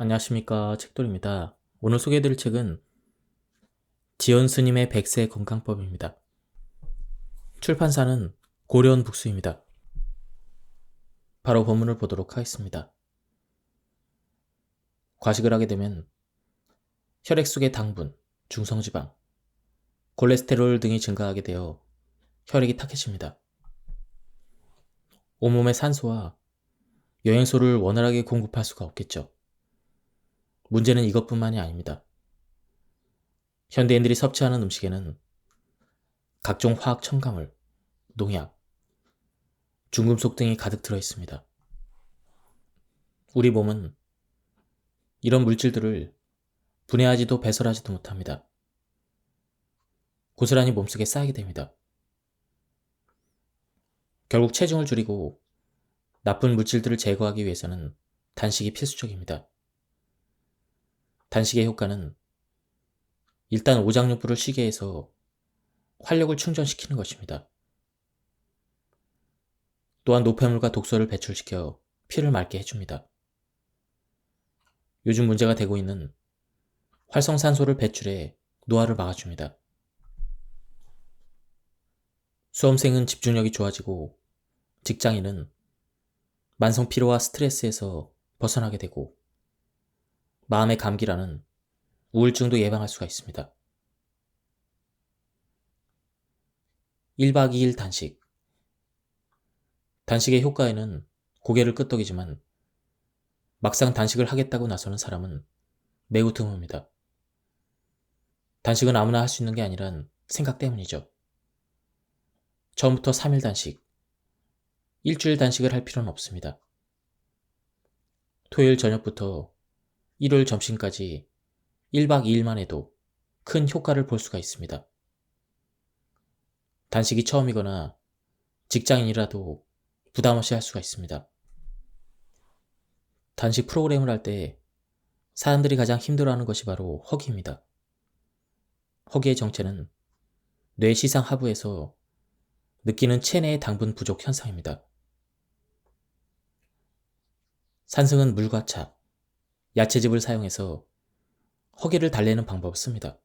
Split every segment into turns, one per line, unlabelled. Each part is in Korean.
안녕하십니까, 책돌입니다. 오늘 소개해드릴 책은 지연 스님의 100세 건강법입니다. 출판사는 고려온 북수입니다. 바로 본문을 보도록 하겠습니다. 과식을 하게 되면 혈액 속의 당분, 중성지방, 콜레스테롤 등이 증가하게 되어 혈액이 탁해집니다. 온몸에 산소와 영양소를 원활하게 공급할 수가 없겠죠. 문제는 이것뿐만이 아닙니다. 현대인들이 섭취하는 음식에는 각종 화학 첨가물, 농약, 중금속 등이 가득 들어 있습니다. 우리 몸은 이런 물질들을 분해하지도 배설하지도 못합니다. 고스란히 몸속에 쌓이게 됩니다. 결국 체중을 줄이고 나쁜 물질들을 제거하기 위해서는 단식이 필수적입니다. 단식의 효과는 일단 오장육부를 쉬게 해서 활력을 충전시키는 것입니다. 또한 노폐물과 독소를 배출시켜 피를 맑게 해줍니다. 요즘 문제가 되고 있는 활성산소를 배출해 노화를 막아줍니다. 수험생은 집중력이 좋아지고 직장인은 만성 피로와 스트레스에서 벗어나게 되고 마음의 감기라는 우울증도 예방할 수가 있습니다. 1박 2일 단식. 단식의 효과에는 고개를 끄덕이지만 막상 단식을 하겠다고 나서는 사람은 매우 드뭅니다. 단식은 아무나 할 수 있는 게 아니란 생각 때문이죠. 처음부터 3일 단식, 일주일 단식을 할 필요는 없습니다. 토요일 저녁부터 일요일 점심까지 1박 2일만 해도 큰 효과를 볼 수가 있습니다. 단식이 처음이거나 직장인이라도 부담 없이 할 수가 있습니다. 단식 프로그램을 할 때 사람들이 가장 힘들어하는 것이 바로 허기입니다. 허기의 정체는 뇌 시상 하부에서 느끼는 체내의 당분 부족 현상입니다. 산승은 물과 차, 야채즙을 사용해서 허기를 달래는 방법을 씁니다.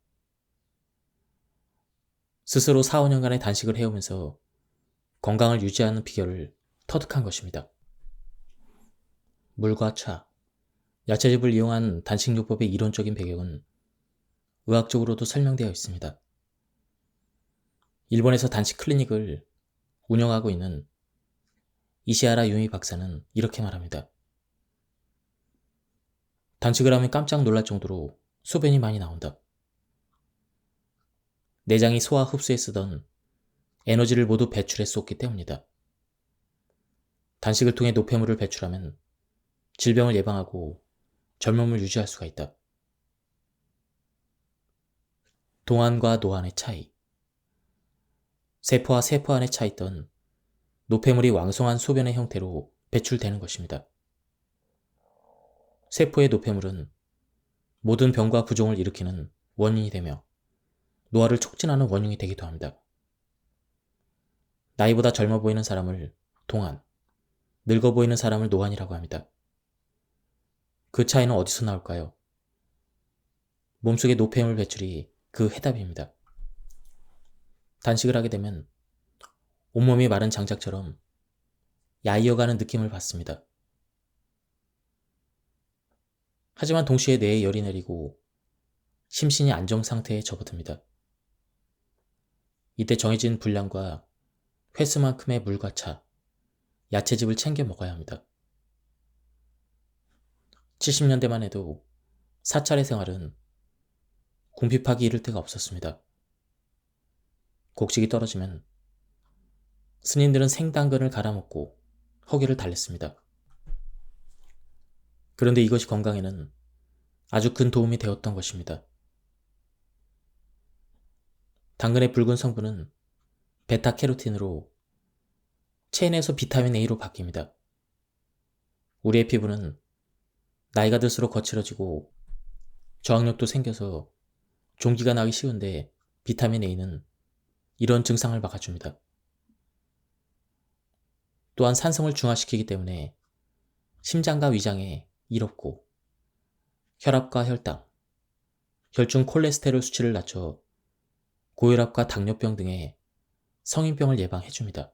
스스로 4, 5년간의 단식을 해오면서 건강을 유지하는 비결을 터득한 것입니다. 물과 차, 야채즙을 이용한 단식요법의 이론적인 배경은 의학적으로도 설명되어 있습니다. 일본에서 단식 클리닉을 운영하고 있는 이시하라 유미 박사는 이렇게 말합니다. 단식을 하면 깜짝 놀랄 정도로 소변이 많이 나온다. 내장이 소화 흡수에 쓰던 에너지를 모두 배출해 쏟기 때문이다. 단식을 통해 노폐물을 배출하면 질병을 예방하고 젊음을 유지할 수가 있다. 동안과 노안의 차이. 세포와 세포 안에 차 있던 노폐물이 왕성한 소변의 형태로 배출되는 것입니다. 세포의 노폐물은 모든 병과 부종을 일으키는 원인이 되며 노화를 촉진하는 원흉이 되기도 합니다. 나이보다 젊어 보이는 사람을 동안, 늙어 보이는 사람을 노안이라고 합니다. 그 차이는 어디서 나올까요? 몸속의 노폐물 배출이 그 해답입니다. 단식을 하게 되면 온몸이 마른 장작처럼 야이어가는 느낌을 받습니다. 하지만 동시에 뇌에 열이 내리고 심신이 안정 상태에 접어듭니다. 이때 정해진 분량과 횟수만큼의 물과 차, 야채즙을 챙겨 먹어야 합니다. 70년대만 해도 사찰의 생활은 궁핍하기 이를 데가 없었습니다. 곡식이 떨어지면 스님들은 생당근을 갈아먹고 허기를 달랬습니다. 그런데 이것이 건강에는 아주 큰 도움이 되었던 것입니다. 당근의 붉은 성분은 베타캐로틴으로 체내에서 비타민 A로 바뀝니다. 우리의 피부는 나이가 들수록 거칠어지고 저항력도 생겨서 종기가 나기 쉬운데 비타민 A는 이런 증상을 막아줍니다. 또한 산성을 중화시키기 때문에 심장과 위장에 이롭고 혈압과 혈당, 혈중 콜레스테롤 수치를 낮춰 고혈압과 당뇨병 등의 성인병을 예방해줍니다.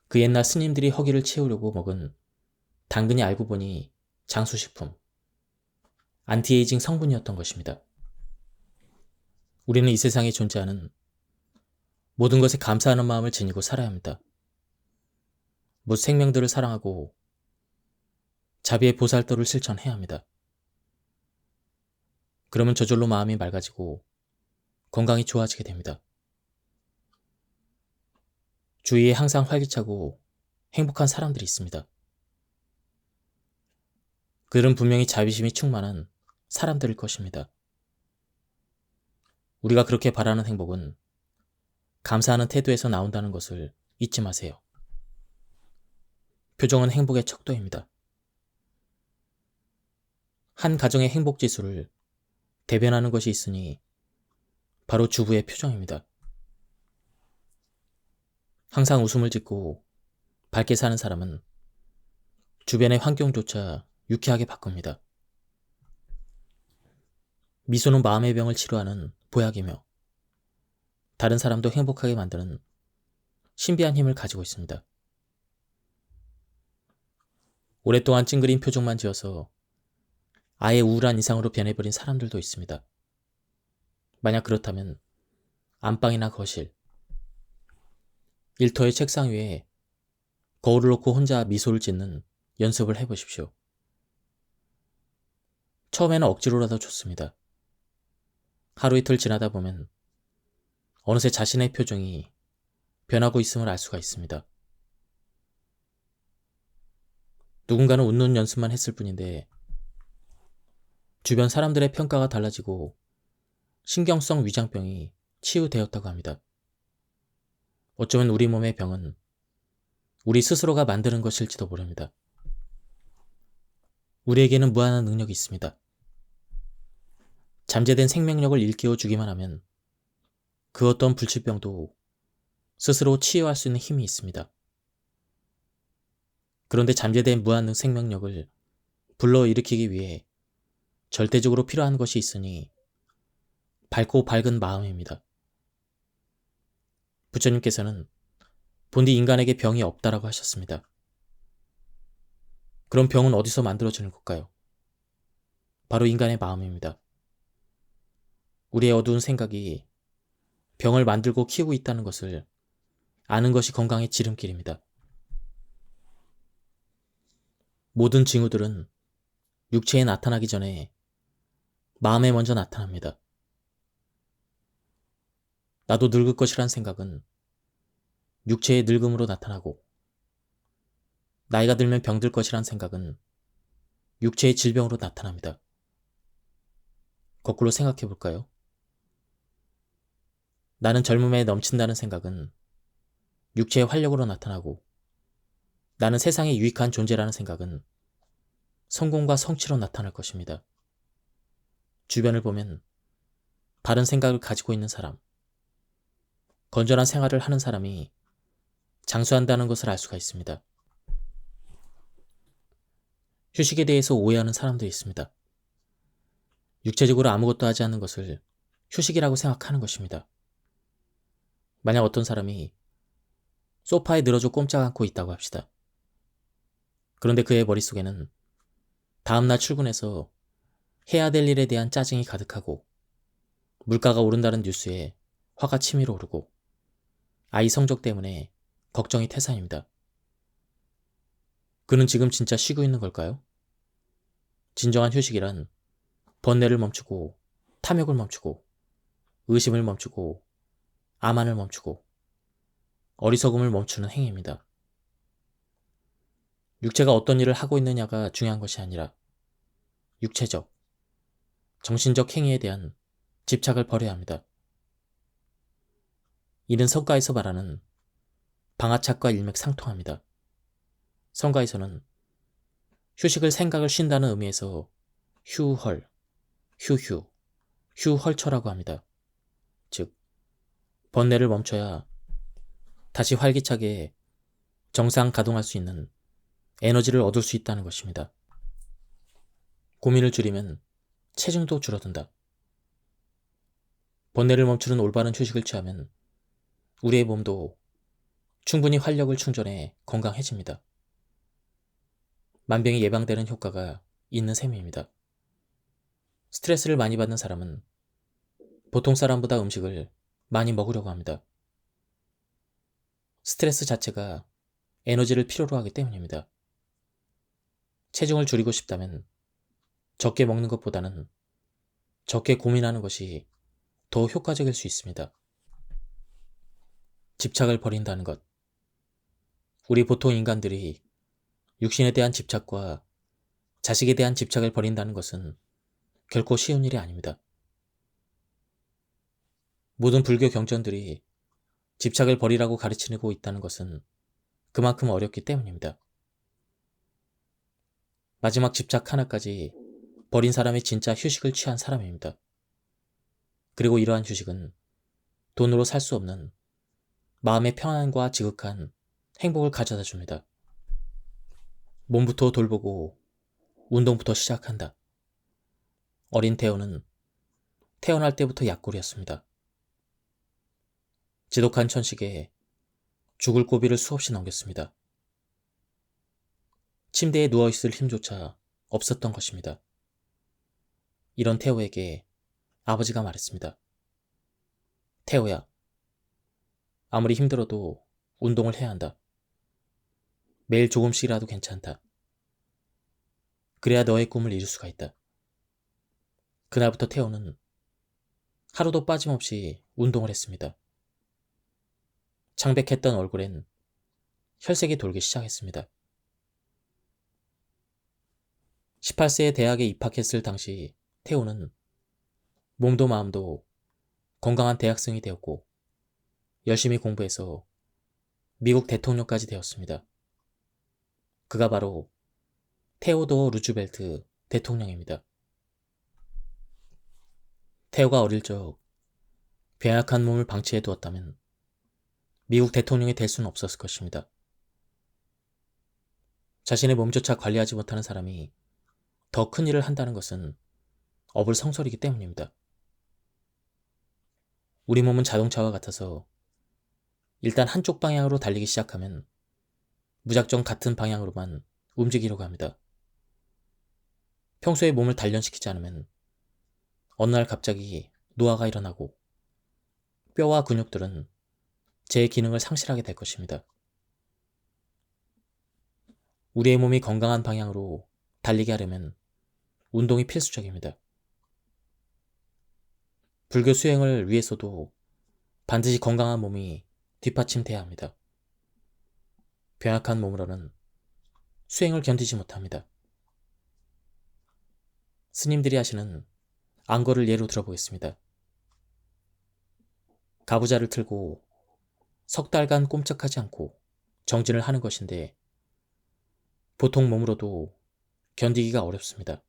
그 옛날 스님들이 허기를 채우려고 먹은 당근이 알고 보니 장수식품, 안티에이징 성분이었던 것입니다. 우리는 이 세상에 존재하는 모든 것에 감사하는 마음을 지니고 살아야 합니다. 모든 생명들을 사랑하고 자비의 보살도를 실천해야 합니다. 그러면 저절로 마음이 맑아지고 건강이 좋아지게 됩니다. 주위에 항상 활기차고 행복한 사람들이 있습니다. 그들은 분명히 자비심이 충만한 사람들일 것입니다. 우리가 그렇게 바라는 행복은 감사하는 태도에서 나온다는 것을 잊지 마세요. 표정은 행복의 척도입니다. 한 가정의 행복 지수를 대변하는 것이 있으니 바로 주부의 표정입니다. 항상 웃음을 짓고 밝게 사는 사람은 주변의 환경조차 유쾌하게 바꿉니다. 미소는 마음의 병을 치료하는 보약이며 다른 사람도 행복하게 만드는 신비한 힘을 가지고 있습니다. 오랫동안 찡그린 표정만 지어서 아예 우울한 이상으로 변해버린 사람들도 있습니다. 만약 그렇다면 안방이나 거실, 일터의 책상 위에 거울을 놓고 혼자 미소를 짓는 연습을 해보십시오. 처음에는 억지로라도 좋습니다. 하루 이틀 지나다 보면 어느새 자신의 표정이 변하고 있음을 알 수가 있습니다. 누군가는 웃는 연습만 했을 뿐인데 주변 사람들의 평가가 달라지고 신경성 위장병이 치유되었다고 합니다. 어쩌면 우리 몸의 병은 우리 스스로가 만드는 것일지도 모릅니다. 우리에게는 무한한 능력이 있습니다. 잠재된 생명력을 일깨워 주기만 하면 그 어떤 불치병도 스스로 치유할 수 있는 힘이 있습니다. 그런데 잠재된 무한 생명력을 불러일으키기 위해 절대적으로 필요한 것이 있으니 밝고 밝은 마음입니다. 부처님께서는 본디 인간에게 병이 없다라고 하셨습니다. 그럼 병은 어디서 만들어지는 걸까요? 바로 인간의 마음입니다. 우리의 어두운 생각이 병을 만들고 키우고 있다는 것을 아는 것이 건강의 지름길입니다. 모든 징후들은 육체에 나타나기 전에 마음에 먼저 나타납니다. 나도 늙을 것이란 생각은 육체의 늙음으로 나타나고 나이가 들면 병들 것이란 생각은 육체의 질병으로 나타납니다. 거꾸로 생각해 볼까요? 나는 젊음에 넘친다는 생각은 육체의 활력으로 나타나고 나는 세상에 유익한 존재라는 생각은 성공과 성취로 나타날 것입니다. 주변을 보면 바른 생각을 가지고 있는 사람, 건전한 생활을 하는 사람이 장수한다는 것을 알 수가 있습니다. 휴식에 대해서 오해하는 사람들이 있습니다. 육체적으로 아무것도 하지 않는 것을 휴식이라고 생각하는 것입니다. 만약 어떤 사람이 소파에 늘어져 꼼짝 않고 있다고 합시다. 그런데 그의 머릿속에는 다음날 출근해서 해야 될 일에 대한 짜증이 가득하고 물가가 오른다는 뉴스에 화가 치밀어 오르고 아이 성적 때문에 걱정이 태산입니다. 그는 지금 진짜 쉬고 있는 걸까요? 진정한 휴식이란 번뇌를 멈추고 탐욕을 멈추고 의심을 멈추고 암안을 멈추고 어리석음을 멈추는 행위입니다. 육체가 어떤 일을 하고 있느냐가 중요한 것이 아니라 육체적, 정신적 행위에 대한 집착을 버려야 합니다. 이는 성가에서 말하는 방아착과 일맥상통합니다. 성가에서는 휴식을 생각을 쉰다는 의미에서 휴헐, 휴휴, 휴헐처라고 합니다. 즉, 번뇌를 멈춰야 다시 활기차게 정상 가동할 수 있는 에너지를 얻을 수 있다는 것입니다. 고민을 줄이면 체중도 줄어든다. 번뇌를 멈추는 올바른 휴식을 취하면 우리의 몸도 충분히 활력을 충전해 건강해집니다. 만병이 예방되는 효과가 있는 셈입니다. 스트레스를 많이 받는 사람은 보통 사람보다 음식을 많이 먹으려고 합니다. 스트레스 자체가 에너지를 필요로 하기 때문입니다. 체중을 줄이고 싶다면 적게 먹는 것보다는 적게 고민하는 것이 더 효과적일 수 있습니다. 집착을 버린다는 것. 우리 보통 인간들이 육신에 대한 집착과 자식에 대한 집착을 버린다는 것은 결코 쉬운 일이 아닙니다. 모든 불교 경전들이 집착을 버리라고 가르치고 있다는 것은 그만큼 어렵기 때문입니다. 마지막 집착 하나까지 버린 사람이 진짜 휴식을 취한 사람입니다. 그리고 이러한 휴식은 돈으로 살 수 없는 마음의 평안과 지극한 행복을 가져다 줍니다. 몸부터 돌보고 운동부터 시작한다. 어린 태호는 태어날 때부터 약골이었습니다. 지독한 천식에 죽을 고비를 수없이 넘겼습니다. 침대에 누워있을 힘조차 없었던 것입니다. 이런 태호에게 아버지가 말했습니다. 태호야, 아무리 힘들어도 운동을 해야 한다. 매일 조금씩이라도 괜찮다. 그래야 너의 꿈을 이룰 수가 있다. 그날부터 태호는 하루도 빠짐없이 운동을 했습니다. 창백했던 얼굴엔 혈색이 돌기 시작했습니다. 18세에 대학에 입학했을 당시 태호는 몸도 마음도 건강한 대학생이 되었고 열심히 공부해서 미국 대통령까지 되었습니다. 그가 바로 테오도어 루즈벨트 대통령입니다. 테오가 어릴 적 병약한 몸을 방치해 두었다면 미국 대통령이 될 수는 없었을 것입니다. 자신의 몸조차 관리하지 못하는 사람이 더 큰 일을 한다는 것은 어불성설이기 때문입니다. 우리 몸은 자동차와 같아서 일단 한쪽 방향으로 달리기 시작하면 무작정 같은 방향으로만 움직이려고 합니다. 평소에 몸을 단련시키지 않으면 어느 날 갑자기 노화가 일어나고 뼈와 근육들은 제 기능을 상실하게 될 것입니다. 우리의 몸이 건강한 방향으로 달리게 하려면 운동이 필수적입니다. 불교 수행을 위해서도 반드시 건강한 몸이 뒷받침돼야 합니다. 병약한 몸으로는 수행을 견디지 못합니다. 스님들이 하시는 안거를 예로 들어보겠습니다. 가부좌를 틀고 석 달간 꼼짝하지 않고 정진을 하는 것인데 보통 몸으로도 견디기가 어렵습니다.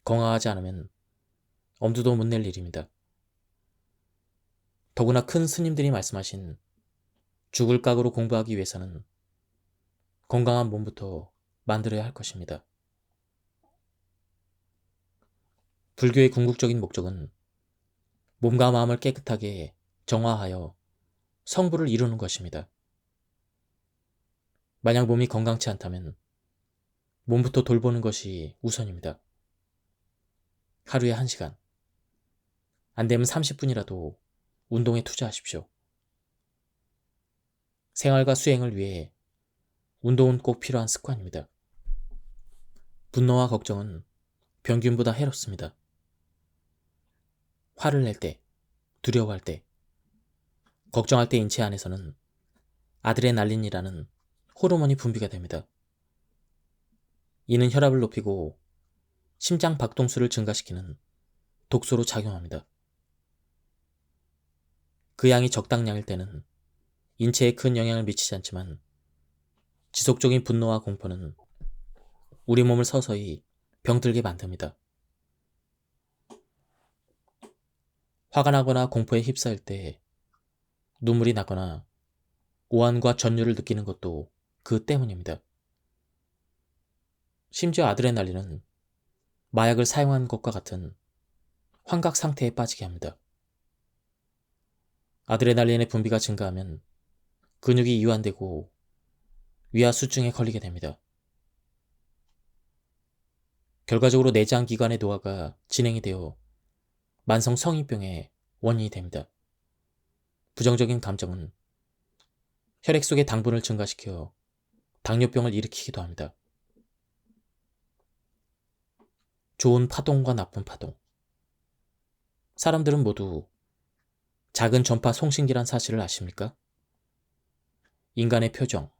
건강하지 않으면 엄두도 못 낼 일입니다. 더구나 큰 스님들이 말씀하신 죽을 각오로 공부하기 위해서는 건강한 몸부터 만들어야 할 것입니다. 불교의 궁극적인 목적은 몸과 마음을 깨끗하게 정화하여 성부를 이루는 것입니다. 만약 몸이 건강치 않다면 몸부터 돌보는 것이 우선입니다. 하루에 1시간, 안 되면 30분이라도 운동에 투자하십시오. 생활과 수행을 위해 운동은 꼭 필요한 습관입니다. 분노와 걱정은 병균보다 해롭습니다. 화를 낼 때, 두려워할 때, 걱정할 때 인체 안에서는 아드레날린이라는 호르몬이 분비가 됩니다. 이는 혈압을 높이고 심장 박동수를 증가시키는 독소로 작용합니다. 그 양이 적당량일 때는 인체에 큰 영향을 미치지 않지만 지속적인 분노와 공포는 우리 몸을 서서히 병들게 만듭니다. 화가 나거나 공포에 휩싸일 때 눈물이 나거나 오한과 전율을 느끼는 것도 그 때문입니다. 심지어 아드레날린은 마약을 사용한 것과 같은 환각 상태에 빠지게 합니다. 아드레날린의 분비가 증가하면 근육이 이완되고 위아수증에 걸리게 됩니다. 결과적으로 내장기관의 노화가 진행이 되어 만성 성인병의 원인이 됩니다. 부정적인 감정은 혈액 속의 당분을 증가시켜 당뇨병을 일으키기도 합니다. 좋은 파동과 나쁜 파동. 사람들은 모두 작은 전파 송신기란 사실을 아십니까? 인간의 표정,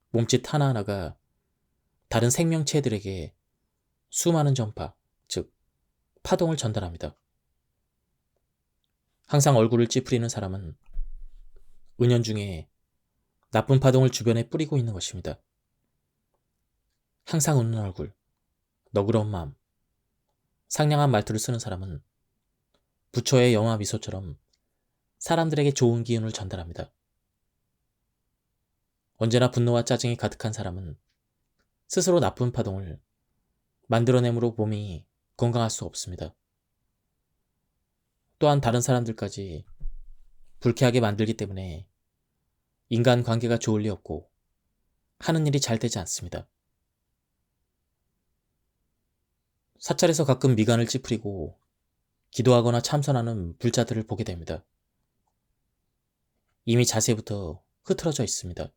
몸짓 하나하나가 다른 생명체들에게 수많은 전파, 즉 파동을 전달합니다. 항상 얼굴을 찌푸리는 사람은 은연중에 나쁜 파동을 주변에 뿌리고 있는 것입니다. 항상 웃는 얼굴, 너그러운 마음, 상냥한 말투를 쓰는 사람은 부처의 영화 미소처럼 사람들에게 좋은 기운을 전달합니다. 언제나 분노와 짜증이 가득한 사람은 스스로 나쁜 파동을 만들어내므로 몸이 건강할 수 없습니다. 또한 다른 사람들까지 불쾌하게 만들기 때문에 인간 관계가 좋을 리 없고 하는 일이 잘 되지 않습니다. 사찰에서 가끔 미간을 찌푸리고 기도하거나 참선하는 불자들을 보게 됩니다. 이미 자세부터 흐트러져 있습니다.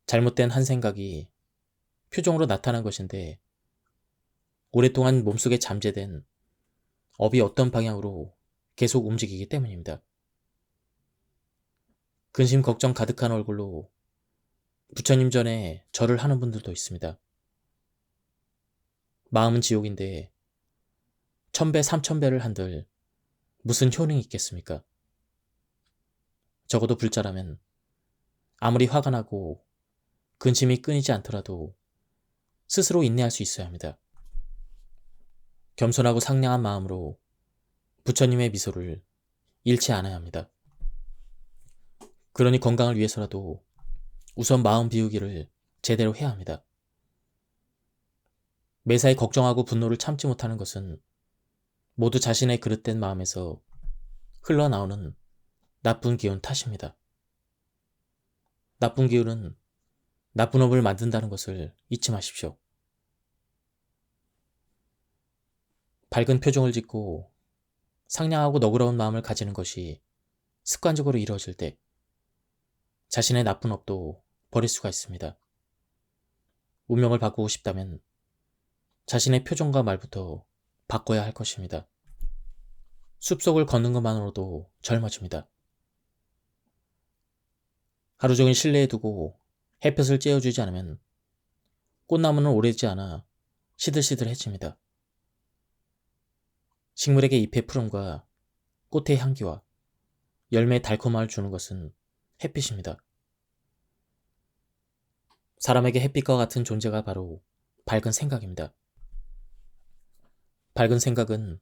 잘못된 한 생각이 표정으로 나타난 것인데 오랫동안 몸속에 잠재된 업이 어떤 방향으로 계속 움직이기 때문입니다. 근심 걱정 가득한 얼굴로 부처님 전에 절을 하는 분들도 있습니다. 마음은 지옥인데 1000배 3000배를 한들 무슨 효능이 있겠습니까? 적어도 불자라면 아무리 화가 나고 근심이 끊이지 않더라도 스스로 인내할 수 있어야 합니다. 겸손하고 상냥한 마음으로 부처님의 미소를 잃지 않아야 합니다. 그러니 건강을 위해서라도 우선 마음 비우기를 제대로 해야 합니다. 매사에 걱정하고 분노를 참지 못하는 것은 모두 자신의 그릇된 마음에서 흘러나오는 나쁜 기운 탓입니다. 나쁜 기운은 나쁜 업을 만든다는 것을 잊지 마십시오. 밝은 표정을 짓고 상냥하고 너그러운 마음을 가지는 것이 습관적으로 이루어질 때 자신의 나쁜 업도 버릴 수가 있습니다. 운명을 바꾸고 싶다면 자신의 표정과 말부터 바꿔야 할 것입니다. 숲속을 걷는 것만으로도 젊어집니다. 하루 종일 실내에 두고 햇볕을 쬐어주지 않으면 꽃나무는 오래지 않아 시들시들해집니다. 식물에게 잎의 푸름과 꽃의 향기와 열매의 달콤함을 주는 것은 햇빛입니다. 사람에게 햇빛과 같은 존재가 바로 밝은 생각입니다. 밝은 생각은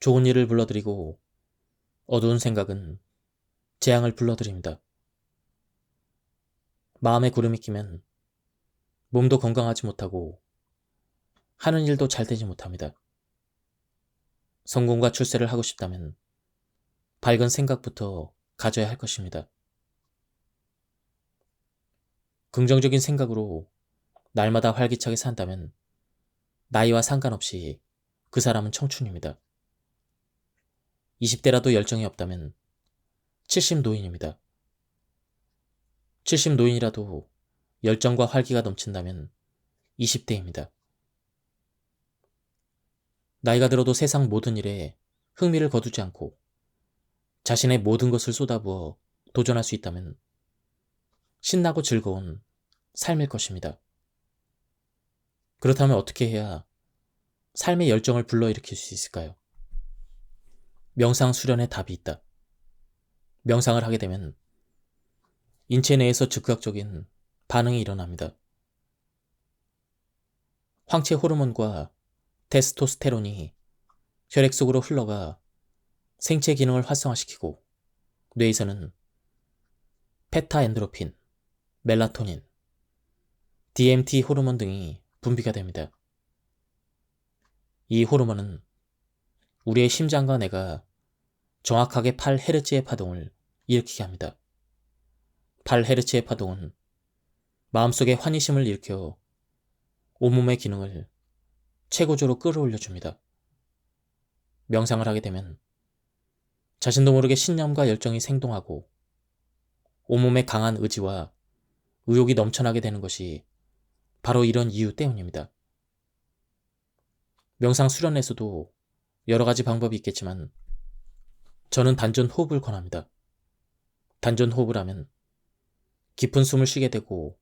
좋은 일을 불러들이고 어두운 생각은 재앙을 불러들입니다. 마음에 구름이 끼면 몸도 건강하지 못하고 하는 일도 잘 되지 못합니다. 성공과 출세를 하고 싶다면 밝은 생각부터 가져야 할 것입니다. 긍정적인 생각으로 날마다 활기차게 산다면 나이와 상관없이 그 사람은 청춘입니다. 20대라도 열정이 없다면 70 노인입니다. 70 노인이라도 열정과 활기가 넘친다면 20대입니다. 나이가 들어도 세상 모든 일에 흥미를 거두지 않고 자신의 모든 것을 쏟아부어 도전할 수 있다면 신나고 즐거운 삶일 것입니다. 그렇다면 어떻게 해야 삶의 열정을 불러일으킬 수 있을까요? 명상 수련의 답이 있다. 명상을 하게 되면 인체 내에서 즉각적인 반응이 일어납니다. 황체 호르몬과 테스토스테론이 혈액 속으로 흘러가 생체 기능을 활성화시키고 뇌에서는 페타엔도르핀, 멜라토닌, DMT 호르몬 등이 분비가 됩니다. 이 호르몬은 우리의 심장과 뇌가 정확하게 8헤르츠의 파동을 일으키게 합니다. 8헤르츠의 파동은 마음속에 환희심을 일으켜 온몸의 기능을 최고조로 끌어올려줍니다. 명상을 하게 되면 자신도 모르게 신념과 열정이 생동하고 온몸에 강한 의지와 의욕이 넘쳐나게 되는 것이 바로 이런 이유 때문입니다. 명상 수련에서도 여러 가지 방법이 있겠지만 저는 단전 호흡을 권합니다. 단전 호흡을 하면 깊은 숨을 쉬게 되고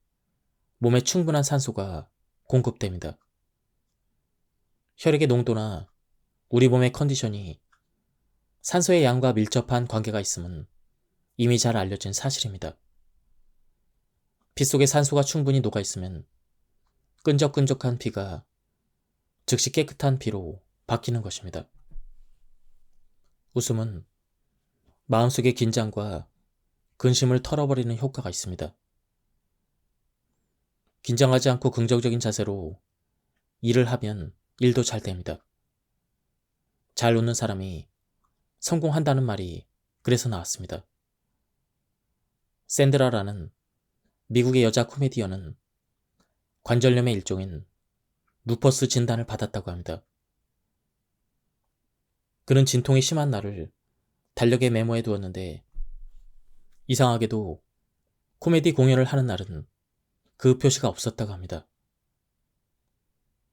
몸에 충분한 산소가 공급됩니다. 혈액의 농도나 우리 몸의 컨디션이 산소의 양과 밀접한 관계가 있음은 이미 잘 알려진 사실입니다. 피 속에 산소가 충분히 녹아있으면 끈적끈적한 피가 즉시 깨끗한 피로 바뀌는 것입니다. 웃음은 마음속의 긴장과 근심을 털어버리는 효과가 있습니다. 긴장하지 않고 긍정적인 자세로 일을 하면 일도 잘 됩니다. 잘 웃는 사람이 성공한다는 말이 그래서 나왔습니다. 샌드라라는 미국의 여자 코미디언은 관절염의 일종인 루퍼스 진단을 받았다고 합니다. 그는 진통이 심한 날을 달력에 메모해 두었는데 이상하게도 코미디 공연을 하는 날은 그 표시가 없었다고 합니다.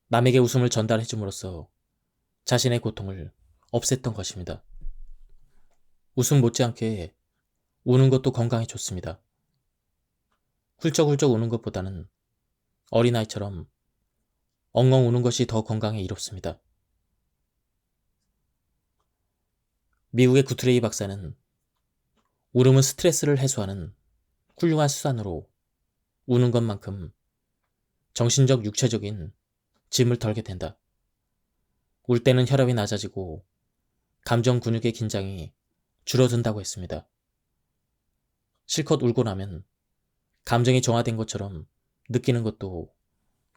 남에게 웃음을 전달해 줌으로써 자신의 고통을 없앴던 것입니다. 웃음 못지않게 우는 것도 건강에 좋습니다. 훌쩍훌쩍 우는 것보다는 어린아이처럼 엉엉 우는 것이 더 건강에 이롭습니다. 미국의 구트레이 박사는 울음은 스트레스를 해소하는 훌륭한 수단으로 우는 것만큼 정신적, 육체적인 짐을 덜게 된다. 울 때는 혈압이 낮아지고 감정 근육의 긴장이 줄어든다고 했습니다. 실컷 울고 나면 감정이 정화된 것처럼 느끼는 것도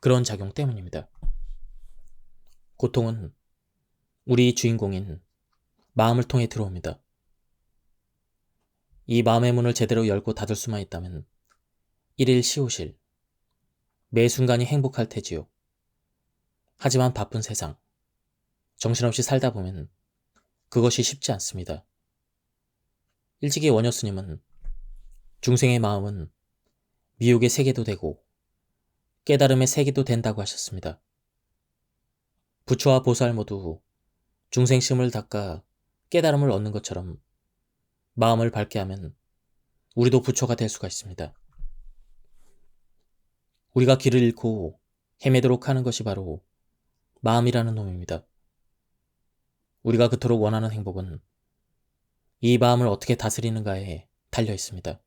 그런 작용 때문입니다. 고통은 우리 주인공인 마음을 통해 들어옵니다. 이 마음의 문을 제대로 열고 닫을 수만 있다면 일일 시오실, 매 순간이 행복할 테지요. 하지만 바쁜 세상, 정신없이 살다 보면 그것이 쉽지 않습니다. 일찍이 원효 스님은 중생의 마음은 미혹의 세계도 되고 깨달음의 세계도 된다고 하셨습니다. 부처와 보살 모두 중생심을 닦아 깨달음을 얻는 것처럼 마음을 밝게 하면 우리도 부처가 될 수가 있습니다. 우리가 길을 잃고 헤매도록 하는 것이 바로 마음이라는 놈입니다. 우리가 그토록 원하는 행복은 이 마음을 어떻게 다스리는가에 달려 있습니다.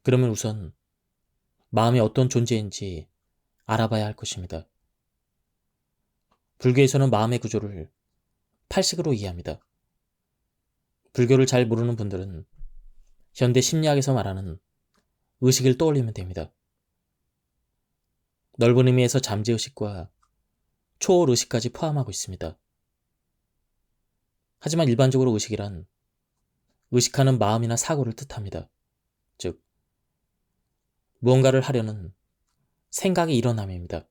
그러면 우선 마음이 어떤 존재인지 알아봐야 할 것입니다. 불교에서는 마음의 구조를 8식으로 이해합니다. 불교를 잘 모르는 분들은 현대 심리학에서 말하는 의식을 떠올리면 됩니다. 넓은 의미에서 잠재의식과 초월의식까지 포함하고 있습니다. 하지만 일반적으로 의식이란 의식하는 마음이나 사고를 뜻합니다. 즉, 무언가를 하려는 생각이 일어남입니다.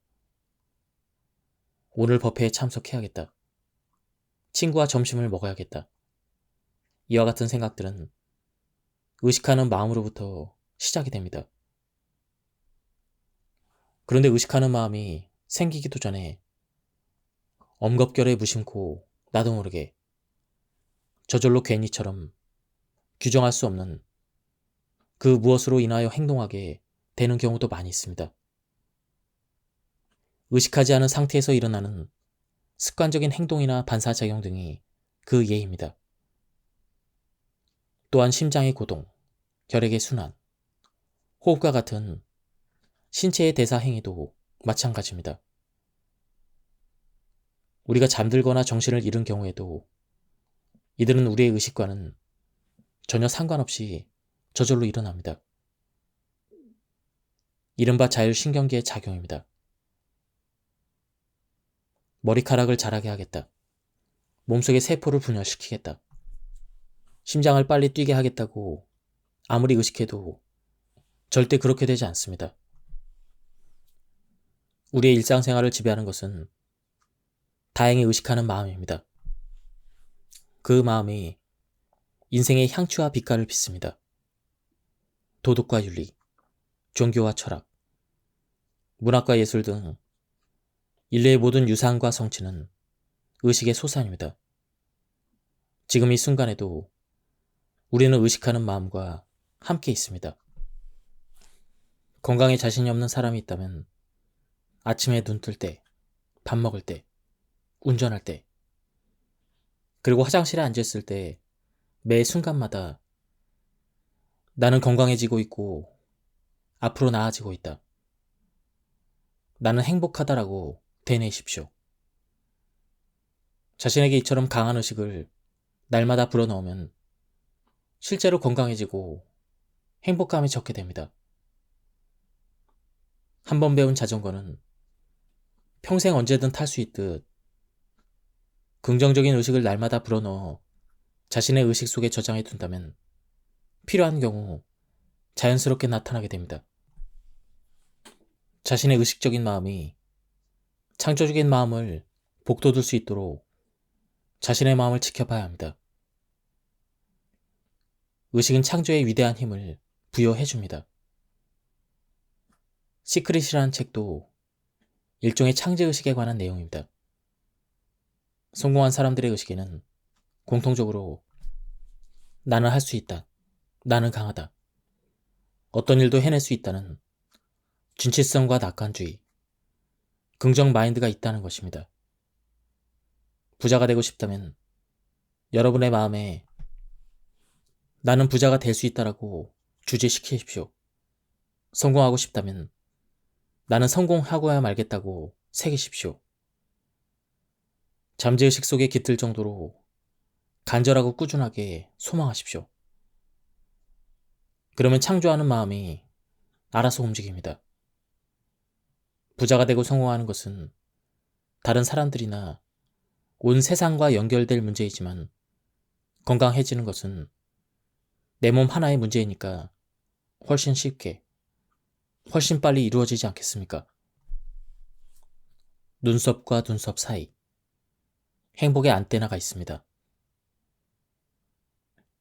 오늘 법회에 참석해야겠다. 친구와 점심을 먹어야겠다. 이와 같은 생각들은 의식하는 마음으로부터 시작이 됩니다. 그런데 의식하는 마음이 생기기도 전에 엄겁결에 무심코 나도 모르게 저절로 괜히처럼 규정할 수 없는 그 무엇으로 인하여 행동하게 되는 경우도 많이 있습니다. 의식하지 않은 상태에서 일어나는 습관적인 행동이나 반사작용 등이 그 예입니다. 또한 심장의 고동, 혈액의 순환, 호흡과 같은 신체의 대사 행위도 마찬가지입니다. 우리가 잠들거나 정신을 잃은 경우에도 이들은 우리의 의식과는 전혀 상관없이 저절로 일어납니다. 이른바 자율신경계의 작용입니다. 머리카락을 자라게 하겠다. 몸속의 세포를 분열시키겠다. 심장을 빨리 뛰게 하겠다고 아무리 의식해도 절대 그렇게 되지 않습니다. 우리의 일상생활을 지배하는 것은 다행히 의식하는 마음입니다. 그 마음이 인생의 향취와 빛깔을 빚습니다. 도덕과 윤리, 종교와 철학, 문학과 예술 등 인류의 모든 유산과 성취는 의식의 소산입니다. 지금 이 순간에도 우리는 의식하는 마음과 함께 있습니다. 건강에 자신이 없는 사람이 있다면 아침에 눈 뜰 때, 밥 먹을 때, 운전할 때, 그리고 화장실에 앉았을 때 매 순간마다 나는 건강해지고 있고 앞으로 나아지고 있다. 나는 행복하다라고 되뇌십시오. 자신에게 이처럼 강한 의식을 날마다 불어넣으면 실제로 건강해지고 행복감이 적게 됩니다. 한 번 배운 자전거는 평생 언제든 탈 수 있듯 긍정적인 의식을 날마다 불어넣어 자신의 의식 속에 저장해 둔다면 필요한 경우 자연스럽게 나타나게 됩니다. 자신의 의식적인 마음이 창조적인 마음을 복돋을 수 있도록 자신의 마음을 지켜봐야 합니다. 의식은 창조의 위대한 힘을 부여해줍니다. 시크릿이라는 책도 일종의 창조의식에 관한 내용입니다. 성공한 사람들의 의식에는 공통적으로 나는 할 수 있다, 나는 강하다, 어떤 일도 해낼 수 있다는 진취성과 낙관주의, 긍정 마인드가 있다는 것입니다. 부자가 되고 싶다면 여러분의 마음에 나는 부자가 될 수 있다라고 주지시키십시오. 성공하고 싶다면 나는 성공하고야 말겠다고 새기십시오. 잠재의식 속에 깃들 정도로 간절하고 꾸준하게 소망하십시오. 그러면 창조하는 마음이 알아서 움직입니다. 부자가 되고 성공하는 것은 다른 사람들이나 온 세상과 연결될 문제이지만 건강해지는 것은 내 몸 하나의 문제이니까 훨씬 쉽게, 훨씬 빨리 이루어지지 않겠습니까? 눈썹과 눈썹 사이, 행복의 안테나가 있습니다.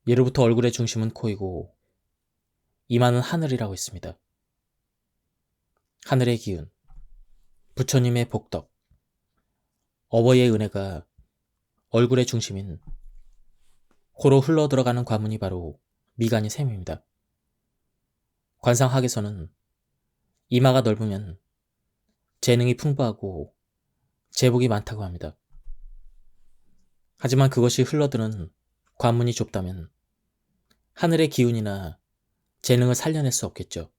예로부터 얼굴의 중심은 코이고 이마는 하늘이라고 했습니다. 하늘의 기운, 부처님의 복덕, 어버이의 은혜가 얼굴의 중심인 코로 흘러 들어가는 관문이 바로 미간이 셈입니다. 관상학에서는 이마가 넓으면 재능이 풍부하고 재복이 많다고 합니다. 하지만 그것이 흘러드는 관문이 좁다면 하늘의 기운이나 재능을 살려낼 수 없겠죠.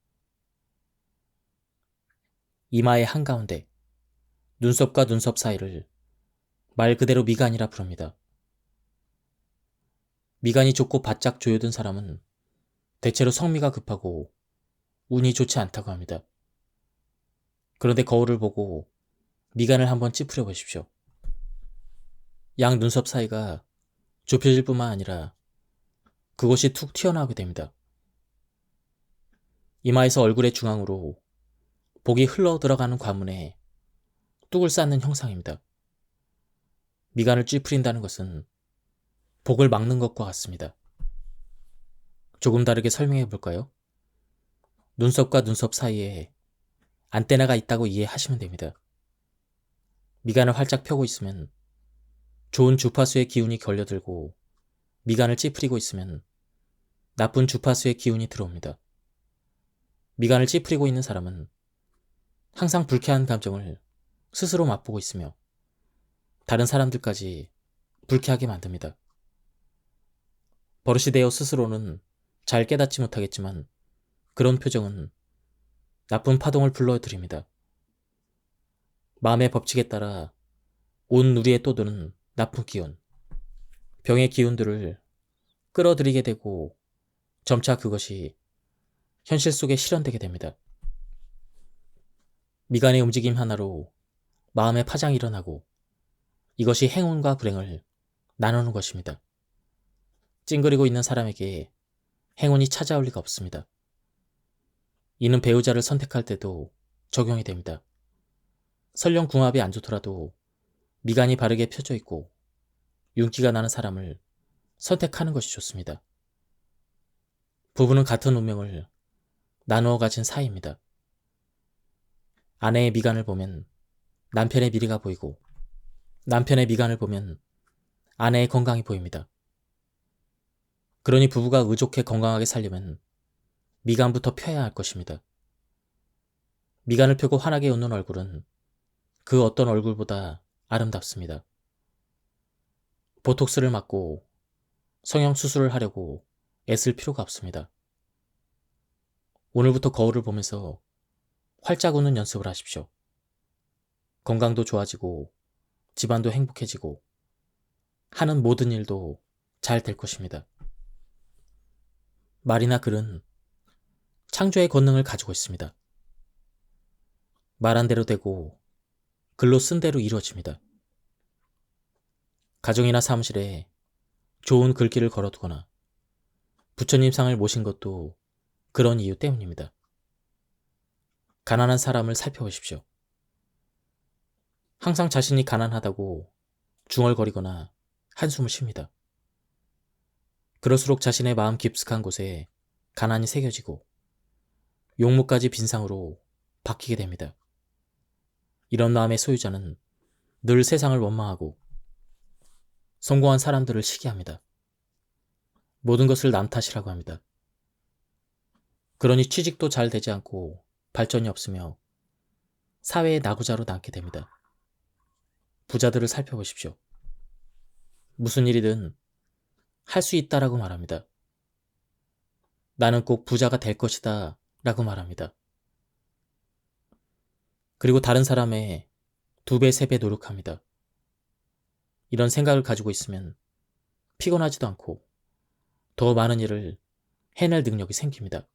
이마의 한가운데, 눈썹과 눈썹 사이를 말 그대로 미간이라 부릅니다. 미간이 좁고 바짝 조여든 사람은 대체로 성미가 급하고 운이 좋지 않다고 합니다. 그런데 거울을 보고 미간을 한번 찌푸려 보십시오. 양 눈썹 사이가 좁혀질 뿐만 아니라 그곳이 툭 튀어나오게 됩니다. 이마에서 얼굴의 중앙으로 복이 흘러 들어가는 관문에 뚝을 쌓는 형상입니다. 미간을 찌푸린다는 것은 복을 막는 것과 같습니다. 조금 다르게 설명해 볼까요? 눈썹과 눈썹 사이에 안테나가 있다고 이해하시면 됩니다. 미간을 활짝 펴고 있으면 좋은 주파수의 기운이 걸려들고 미간을 찌푸리고 있으면 나쁜 주파수의 기운이 들어옵니다. 미간을 찌푸리고 있는 사람은 항상 불쾌한 감정을 스스로 맛보고 있으며 다른 사람들까지 불쾌하게 만듭니다. 버릇이 되어 스스로는 잘 깨닫지 못하겠지만 그런 표정은 나쁜 파동을 불러들입니다. 마음의 법칙에 따라 온 누리에 떠도는 나쁜 기운, 병의 기운들을 끌어들이게 되고 점차 그것이 현실 속에 실현되게 됩니다. 미간의 움직임 하나로 마음의 파장이 일어나고 이것이 행운과 불행을 나누는 것입니다. 찡그리고 있는 사람에게 행운이 찾아올 리가 없습니다. 이는 배우자를 선택할 때도 적용이 됩니다. 설령 궁합이 안 좋더라도 미간이 바르게 펴져 있고 윤기가 나는 사람을 선택하는 것이 좋습니다. 부부는 같은 운명을 나누어 가진 사이입니다. 아내의 미간을 보면 남편의 미래가 보이고 남편의 미간을 보면 아내의 건강이 보입니다. 그러니 부부가 의족해 건강하게 살려면 미간부터 펴야 할 것입니다. 미간을 펴고 환하게 웃는 얼굴은 그 어떤 얼굴보다 아름답습니다. 보톡스를 맞고 성형수술을 하려고 애쓸 필요가 없습니다. 오늘부터 거울을 보면서 활짝 웃는 연습을 하십시오. 건강도 좋아지고 집안도 행복해지고 하는 모든 일도 잘 될 것입니다. 말이나 글은 창조의 권능을 가지고 있습니다. 말한 대로 되고 글로 쓴 대로 이루어집니다. 가정이나 사무실에 좋은 글귀를 걸어두거나 부처님 상을 모신 것도 그런 이유 때문입니다. 가난한 사람을 살펴보십시오. 항상 자신이 가난하다고 중얼거리거나 한숨을 쉽니다. 그럴수록 자신의 마음 깊숙한 곳에 가난이 새겨지고 용모까지 빈상으로 바뀌게 됩니다. 이런 마음의 소유자는 늘 세상을 원망하고 성공한 사람들을 시기합니다. 모든 것을 남 탓이라고 합니다. 그러니 취직도 잘 되지 않고 발전이 없으며 사회의 나구자로 남게 됩니다. 부자들을 살펴보십시오. 무슨 일이든 할 수 있다라고 말합니다. 나는 꼭 부자가 될 것이다 라고 말합니다. 그리고 다른 사람의 2배, 3배 노력합니다. 이런 생각을 가지고 있으면 피곤하지도 않고 더 많은 일을 해낼 능력이 생깁니다.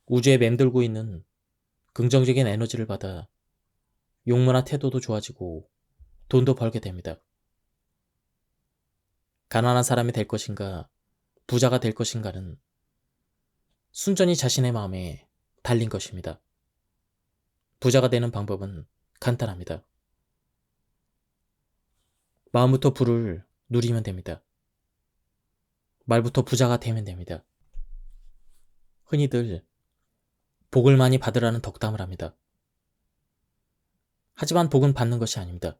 우주에 맴돌고 있는 긍정적인 에너지를 받아 용모나 태도도 좋아지고 돈도 벌게 됩니다. 가난한 사람이 될 것인가, 부자가 될 것인가는 순전히 자신의 마음에 달린 것입니다. 부자가 되는 방법은 간단합니다. 마음부터 부를 누리면 됩니다. 말부터 부자가 되면 됩니다. 흔히들 복을 많이 받으라는 덕담을 합니다. 하지만 복은 받는 것이 아닙니다.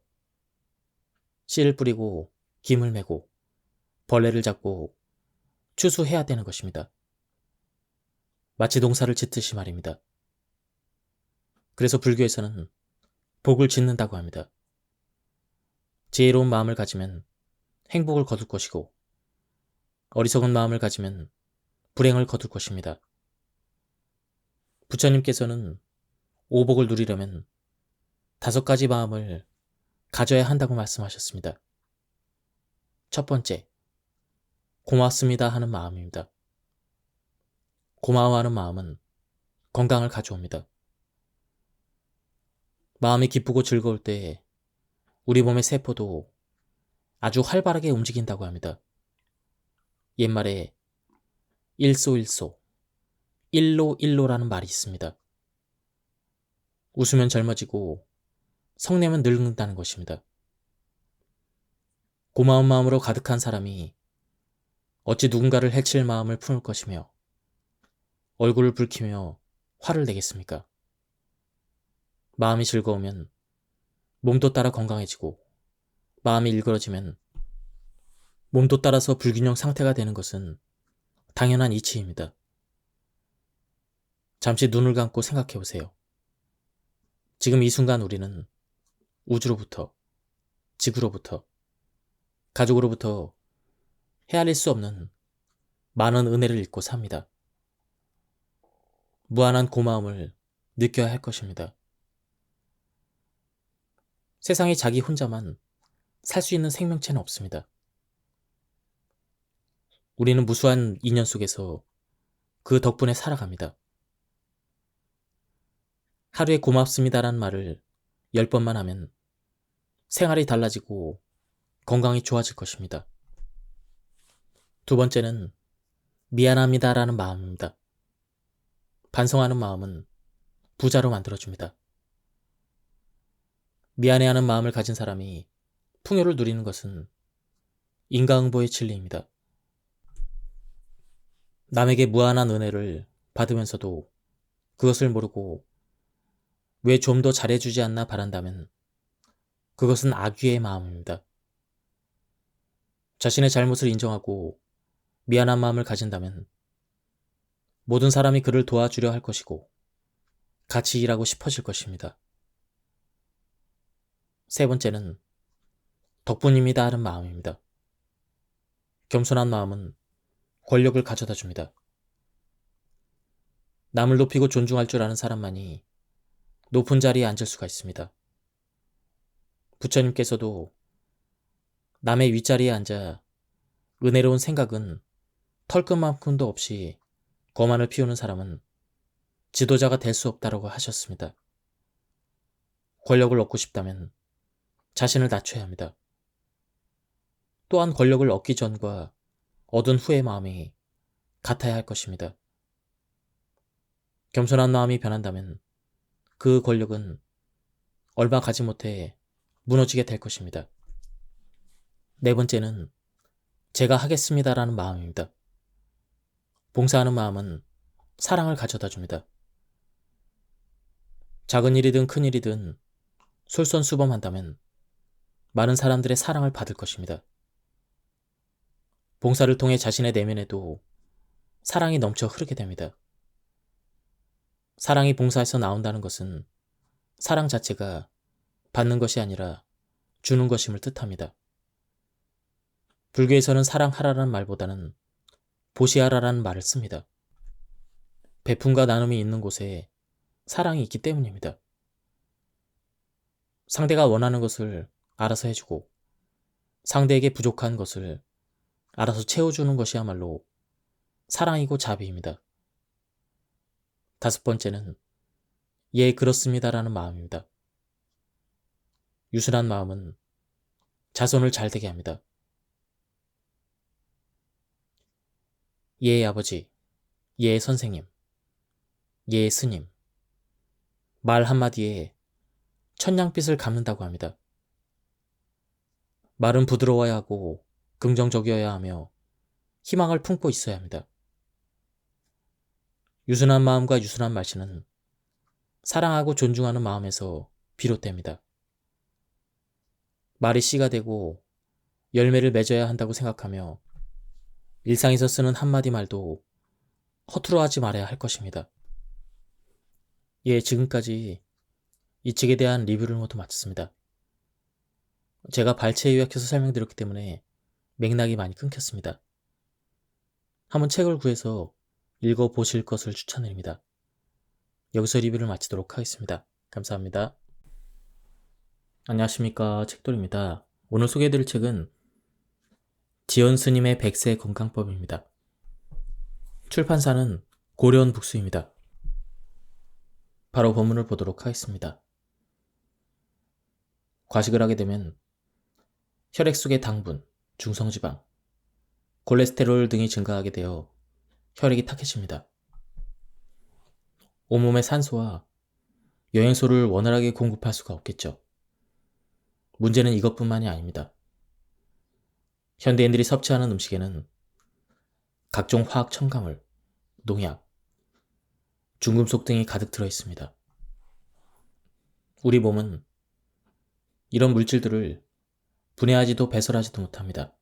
씨를 뿌리고 김을 메고 벌레를 잡고 추수해야 되는 것입니다. 마치 농사를 짓듯이 말입니다. 그래서 불교에서는 복을 짓는다고 합니다. 지혜로운 마음을 가지면 행복을 거둘 것이고 어리석은 마음을 가지면 불행을 거둘 것입니다. 부처님께서는 오복을 누리려면 5가지 마음을 가져야 한다고 말씀하셨습니다. 첫 번째, 고맙습니다 하는 마음입니다. 고마워하는 마음은 건강을 가져옵니다. 마음이 기쁘고 즐거울 때 우리 몸의 세포도 아주 활발하게 움직인다고 합니다. 옛말에 일소일소, 일로일로라는 말이 있습니다. 웃으면 젊어지고 성내면 늙는다는 것입니다. 고마운 마음으로 가득한 사람이 어찌 누군가를 해칠 마음을 품을 것이며 얼굴을 붉히며 화를 내겠습니까? 마음이 즐거우면 몸도 따라 건강해지고 마음이 일그러지면 몸도 따라서 불균형 상태가 되는 것은 당연한 이치입니다. 잠시 눈을 감고 생각해 보세요. 지금 이 순간 우리는 우주로부터, 지구로부터, 가족으로부터 헤아릴 수 없는 많은 은혜를 잊고 삽니다. 무한한 고마움을 느껴야 할 것입니다. 세상에 자기 혼자만 살 수 있는 생명체는 없습니다. 우리는 무수한 인연 속에서 그 덕분에 살아갑니다. 하루에 고맙습니다라는 말을 10번만 하면 생활이 달라지고 건강이 좋아질 것입니다. 두 번째는 미안합니다라는 마음입니다. 반성하는 마음은 부자로 만들어줍니다. 미안해하는 마음을 가진 사람이 풍요를 누리는 것은 인과응보의 진리입니다. 남에게 무한한 은혜를 받으면서도 그것을 모르고 왜 좀 더 잘해주지 않나 바란다면 그것은 악귀의 마음입니다. 자신의 잘못을 인정하고 미안한 마음을 가진다면 모든 사람이 그를 도와주려 할 것이고 같이 일하고 싶어질 것입니다. 세 번째는 덕분입니다 하는 마음입니다. 겸손한 마음은 권력을 가져다 줍니다. 남을 높이고 존중할 줄 아는 사람만이 높은 자리에 앉을 수가 있습니다. 부처님께서도 남의 윗자리에 앉아 은혜로운 생각은 털끝만큼도 없이 거만을 피우는 사람은 지도자가 될 수 없다고 하셨습니다. 권력을 얻고 싶다면 자신을 낮춰야 합니다. 또한 권력을 얻기 전과 얻은 후의 마음이 같아야 할 것입니다. 겸손한 마음이 변한다면 그 권력은 얼마 가지 못해 무너지게 될 것입니다. 네 번째는 제가 하겠습니다라는 마음입니다. 봉사하는 마음은 사랑을 가져다 줍니다. 작은 일이든 큰 일이든 솔선수범한다면 많은 사람들의 사랑을 받을 것입니다. 봉사를 통해 자신의 내면에도 사랑이 넘쳐 흐르게 됩니다. 사랑이 봉사에서 나온다는 것은 사랑 자체가 받는 것이 아니라 주는 것임을 뜻합니다. 불교에서는 사랑하라는 말보다는 보시하라라는 말을 씁니다. 베품과 나눔이 있는 곳에 사랑이 있기 때문입니다. 상대가 원하는 것을 알아서 해주고 상대에게 부족한 것을 알아서 채워주는 것이야말로 사랑이고 자비입니다. 다섯 번째는 예, 그렇습니다라는 마음입니다. 유순한 마음은 자손을 잘 되게 합니다. 예, 아버지, 예, 선생님, 예, 스님. 말 한마디에 천냥빚을 갚는다고 합니다. 말은 부드러워야 하고 긍정적이어야 하며 희망을 품고 있어야 합니다. 유순한 마음과 유순한 말씨는 사랑하고 존중하는 마음에서 비롯됩니다. 말이 씨가 되고 열매를 맺어야 한다고 생각하며 일상에서 쓰는 한마디 말도 허투루 하지 말아야 할 것입니다. 예, 지금까지 이 책에 대한 리뷰를 모두 마쳤습니다. 제가 발췌 요약해서 설명드렸기 때문에 맥락이 많이 끊겼습니다. 한번 책을 구해서 읽어보실 것을 추천드립니다. 여기서 리뷰를 마치도록 하겠습니다. 감사합니다. 안녕하십니까, 책돌입니다. 오늘 소개해드릴 책은 지연 스님의 100세 건강법입니다. 출판사는 고려온 북수입니다. 바로 본문을 보도록 하겠습니다. 과식을 하게 되면 혈액 속의 당분, 중성지방, 콜레스테롤 등이 증가하게 되어 혈액이 탁해집니다. 온몸에 산소와 영양소를 원활하게 공급할 수가 없겠죠. 문제는 이것뿐만이 아닙니다. 현대인들이 섭취하는 음식에는 각종 화학 첨가물, 농약, 중금속 등이 가득 들어 있습니다. 우리 몸은 이런 물질들을 분해하지도 배설하지도 못합니다.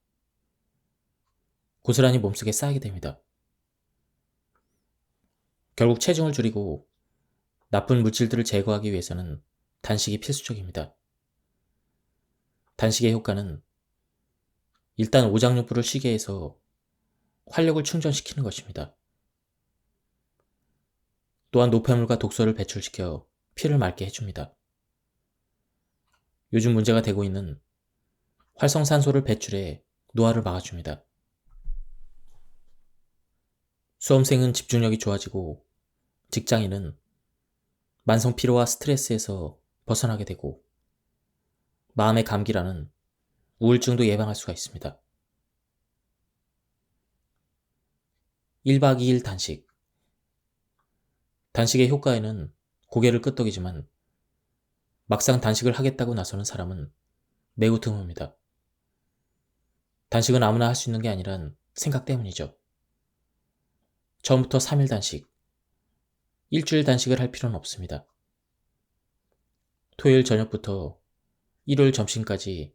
고스란히 몸속에 쌓이게 됩니다. 결국 체중을 줄이고 나쁜 물질들을 제거하기 위해서는 단식이 필수적입니다. 단식의 효과는 일단 오장육부를 쉬게 해서 활력을 충전시키는 것입니다. 또한 노폐물과 독소를 배출시켜 피를 맑게 해줍니다. 요즘 문제가 되고 있는 활성산소를 배출해 노화를 막아줍니다. 수험생은 집중력이 좋아지고 직장인은 만성 피로와 스트레스에서 벗어나게 되고 마음의 감기라는 우울증도 예방할 수가 있습니다. 1박 2일 단식. 단식의 효과에는 고개를 끄덕이지만 막상 단식을 하겠다고 나서는 사람은 매우 드뭅니다. 단식은 아무나 할 수 있는 게 아니란 생각 때문이죠. 처음부터 3일 단식, 일주일 단식을 할 필요는 없습니다. 토요일 저녁부터 일요일 점심까지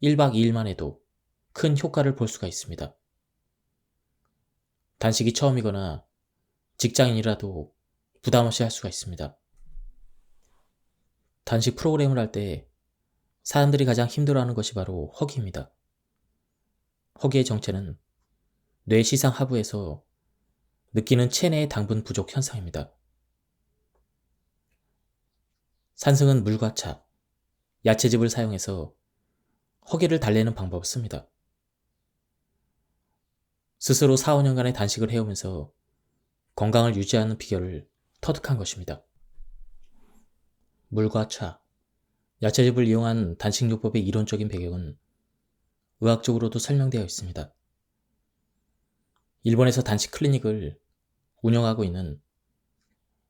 1박 2일만 해도 큰 효과를 볼 수가 있습니다. 단식이 처음이거나 직장인이라도 부담 없이 할 수가 있습니다. 단식 프로그램을 할 때 사람들이 가장 힘들어하는 것이 바로 허기입니다. 허기의 정체는 뇌 시상 하부에서 느끼는 체내의 당분 부족 현상입니다. 산승은 물과 차, 야채즙을 사용해서 허기를 달래는 방법을 씁니다. 스스로 4, 5년간의 단식을 해오면서 건강을 유지하는 비결을 터득한 것입니다. 물과 차, 야채즙을 이용한 단식요법의 이론적인 배경은 의학적으로도 설명되어 있습니다. 일본에서 단식 클리닉을 운영하고 있는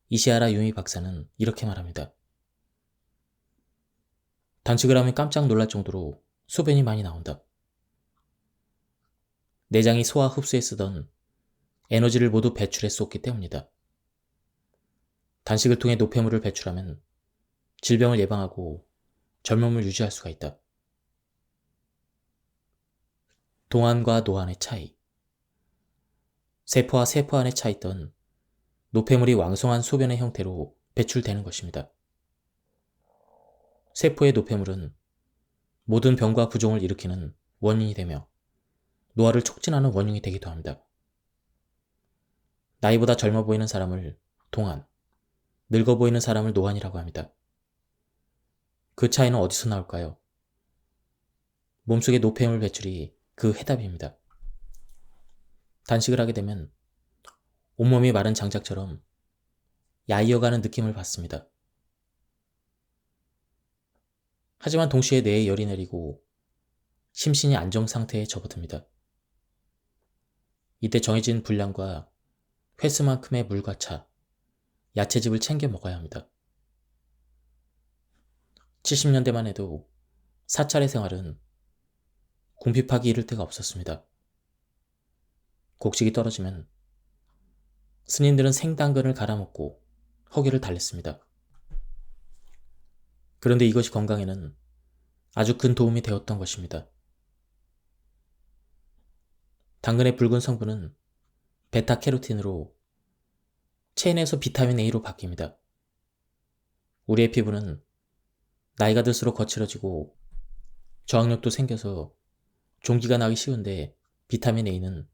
이시하라 유미 박사는 이렇게 말합니다. 단식을 하면 깜짝 놀랄 정도로 소변이 많이 나온다. 내장이 소화 흡수에 쓰던 에너지를 모두 배출해 쏟기 때문이다. 단식을 통해 노폐물을 배출하면 질병을 예방하고 젊음을 유지할 수가 있다. 동안과 노안의 차이. 세포와 세포 안에 차있던 노폐물이 왕성한 소변의 형태로 배출되는 것입니다. 세포의 노폐물은 모든 병과 부종을 일으키는 원인이 되며 노화를 촉진하는 원인이 되기도 합니다. 나이보다 젊어 보이는 사람을 동안, 늙어 보이는 사람을 노안이라고 합니다. 그 차이는 어디서 나올까요? 몸속의 노폐물 배출이 그 해답입니다. 단식을 하게 되면 온몸이 마른 장작처럼 야이어가는 느낌을 받습니다. 하지만 동시에 뇌에 열이 내리고 심신이 안정 상태에 접어듭니다. 이때 정해진 분량과 횟수만큼의 물과 차, 야채즙을 챙겨 먹어야 합니다. 70년대만 해도 사찰의 생활은 궁핍하기 이를 데가 없었습니다. 곡식이 떨어지면 스님들은 생당근을 갈아먹고 허기를 달랬습니다. 그런데 이것이 건강에는 아주 큰 도움이 되었던 것입니다. 당근의 붉은 성분은 베타캐로틴으로 체내에서 비타민 A로 바뀝니다. 우리의 피부는 나이가 들수록 거칠어지고 저항력도 생겨서 종기가 나기 쉬운데 비타민 A는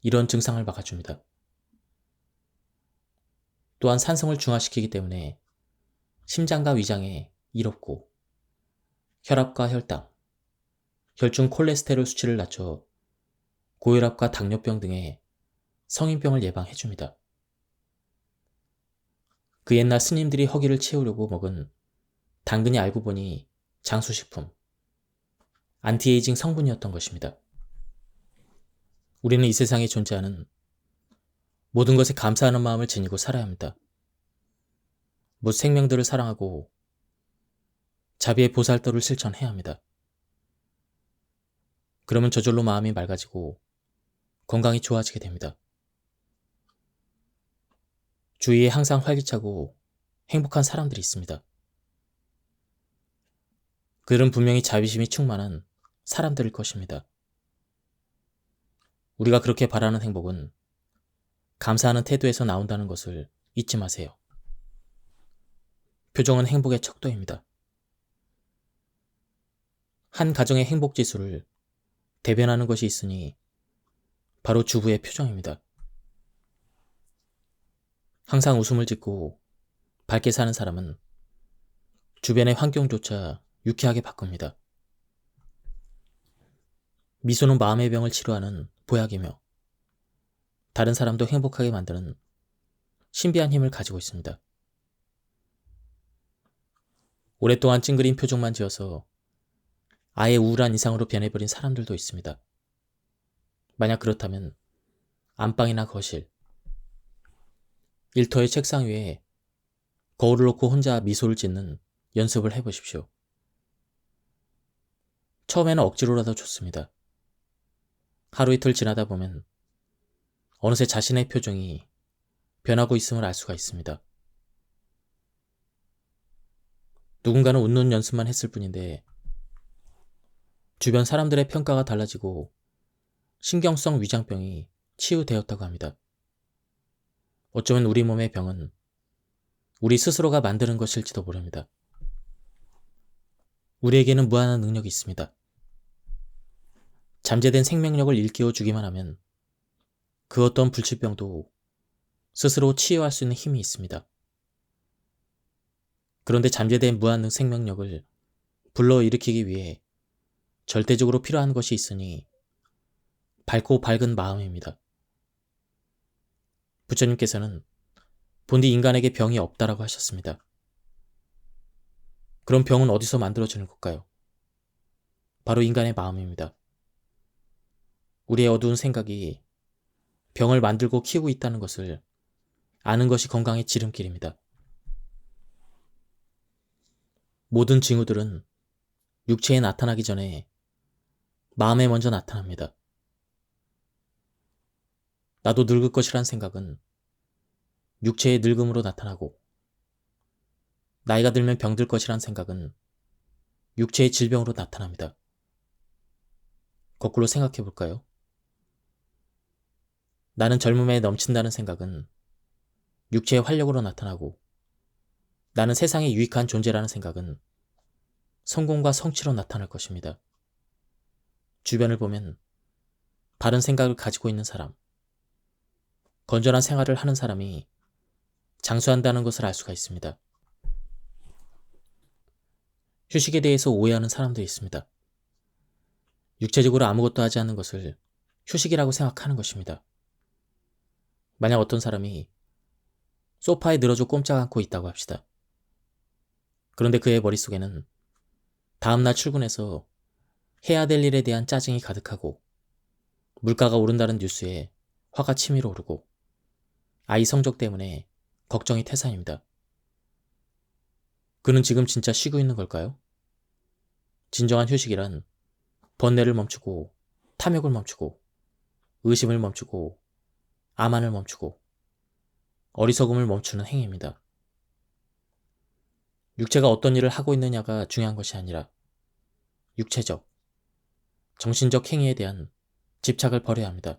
이런 증상을 막아줍니다. 또한 산성을 중화시키기 때문에 심장과 위장에 이롭고 혈압과 혈당, 혈중 콜레스테롤 수치를 낮춰 고혈압과 당뇨병 등의 성인병을 예방해줍니다. 그 옛날 스님들이 허기를 채우려고 먹은 당근이 알고 보니 장수식품, 안티에이징 성분이었던 것입니다. 우리는 이 세상에 존재하는 모든 것에 감사하는 마음을 지니고 살아야 합니다. 모든 생명들을 사랑하고 자비의 보살도를 실천해야 합니다. 그러면 저절로 마음이 맑아지고 건강이 좋아지게 됩니다. 주위에 항상 활기차고 행복한 사람들이 있습니다. 그들은 분명히 자비심이 충만한 사람들일 것입니다. 우리가 그렇게 바라는 행복은 감사하는 태도에서 나온다는 것을 잊지 마세요. 표정은 행복의 척도입니다. 한 가정의 행복 지수를 대변하는 것이 있으니 바로 주부의 표정입니다. 항상 웃음을 짓고 밝게 사는 사람은 주변의 환경조차 유쾌하게 바꿉니다. 미소는 마음의 병을 치료하는 보약이며 다른 사람도 행복하게 만드는 신비한 힘을 가지고 있습니다. 오랫동안 찡그린 표정만 지어서 아예 우울한 이상으로 변해버린 사람들도 있습니다. 만약 그렇다면 안방이나 거실, 일터의 책상 위에 거울을 놓고 혼자 미소를 짓는 연습을 해보십시오. 처음에는 억지로라도 좋습니다. 하루 이틀 지나다 보면 어느새 자신의 표정이 변하고 있음을 알 수가 있습니다. 누군가는 웃는 연습만 했을 뿐인데 주변 사람들의 평가가 달라지고 신경성 위장병이 치유되었다고 합니다. 어쩌면 우리 몸의 병은 우리 스스로가 만드는 것일지도 모릅니다. 우리에게는 무한한 능력이 있습니다. 잠재된 생명력을 일깨워 주기만 하면 그 어떤 불치병도 스스로 치유할 수 있는 힘이 있습니다. 그런데 잠재된 무한 생명력을 불러일으키기 위해 절대적으로 필요한 것이 있으니 밝고 밝은 마음입니다. 부처님께서는 본디 인간에게 병이 없다라고 하셨습니다. 그럼 병은 어디서 만들어지는 걸까요? 바로 인간의 마음입니다. 우리의 어두운 생각이 병을 만들고 키우고 있다는 것을 아는 것이 건강의 지름길입니다. 모든 징후들은 육체에 나타나기 전에 마음에 먼저 나타납니다. 나도 늙을 것이란 생각은 육체의 늙음으로 나타나고, 나이가 들면 병들 것이란 생각은 육체의 질병으로 나타납니다. 거꾸로 생각해 볼까요? 나는 젊음에 넘친다는 생각은 육체의 활력으로 나타나고, 나는 세상에 유익한 존재라는 생각은 성공과 성취로 나타날 것입니다. 주변을 보면 바른 생각을 가지고 있는 사람, 건전한 생활을 하는 사람이 장수한다는 것을 알 수가 있습니다. 휴식에 대해서 오해하는 사람들이 있습니다. 육체적으로 아무것도 하지 않는 것을 휴식이라고 생각하는 것입니다. 만약 어떤 사람이 소파에 늘어져 꼼짝 않고 있다고 합시다. 그런데 그의 머릿속에는 다음날 출근해서 해야 될 일에 대한 짜증이 가득하고, 물가가 오른다는 뉴스에 화가 치밀어 오르고, 아이 성적 때문에 걱정이 태산입니다. 그는 지금 진짜 쉬고 있는 걸까요? 진정한 휴식이란 번뇌를 멈추고, 탐욕을 멈추고, 의심을 멈추고, 암안을 멈추고, 어리석음을 멈추는 행위입니다. 육체가 어떤 일을 하고 있느냐가 중요한 것이 아니라 육체적, 정신적 행위에 대한 집착을 버려야 합니다.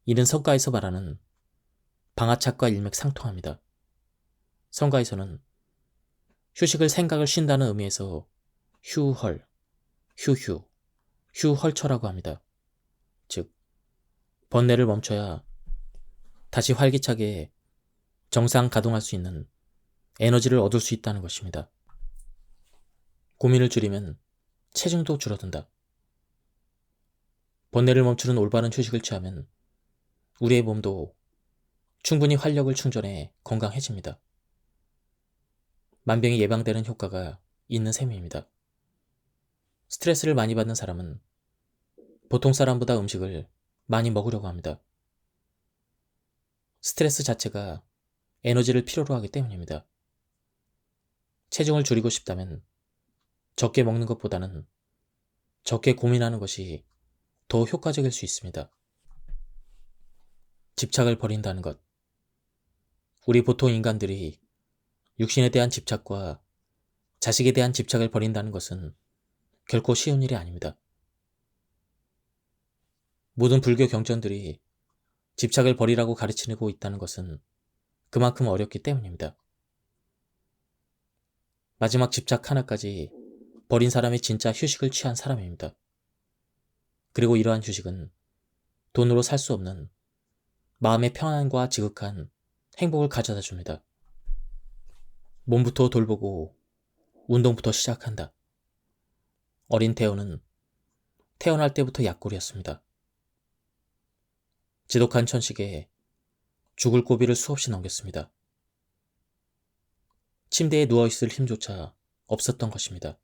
이는 성가에서 말하는 방아착과 일맥상통합니다. 성가에서는 휴식을 생각을 쉰다는 의미에서 휴헐, 휴휴, 휴헐처라고 합니다. 즉, 번뇌를 멈춰야 다시 활기차게 정상 가동할 수 있는 에너지를 얻을 수 있다는 것입니다. 고민을 줄이면 체중도 줄어든다. 번뇌를 멈추는 올바른 휴식을 취하면 우리의 몸도 충분히 활력을 충전해 건강해집니다. 만병이 예방되는 효과가 있는 셈입니다. 스트레스를 많이 받는 사람은 보통 사람보다 음식을 많이 먹으려고 합니다. 스트레스 자체가 에너지를 필요로 하기 때문입니다. 체중을 줄이고 싶다면 적게 먹는 것보다는 적게 고민하는 것이 더 효과적일 수 있습니다. 집착을 버린다는 것. 우리 보통 인간들이 육신에 대한 집착과 자식에 대한 집착을 버린다는 것은 결코 쉬운 일이 아닙니다. 모든 불교 경전들이 집착을 버리라고 가르치고 있다는 것은 그만큼 어렵기 때문입니다. 마지막 집착 하나까지 버린 사람이 진짜 휴식을 취한 사람입니다. 그리고 이러한 휴식은 돈으로 살 수 없는 마음의 평안과 지극한 행복을 가져다 줍니다. 몸부터 돌보고 운동부터 시작한다. 어린 태호는 태어날 때부터 약골이었습니다. 지독한 천식에 죽을 고비를 수없이 넘겼습니다. 침대에 누워있을 힘조차 없었던 것입니다.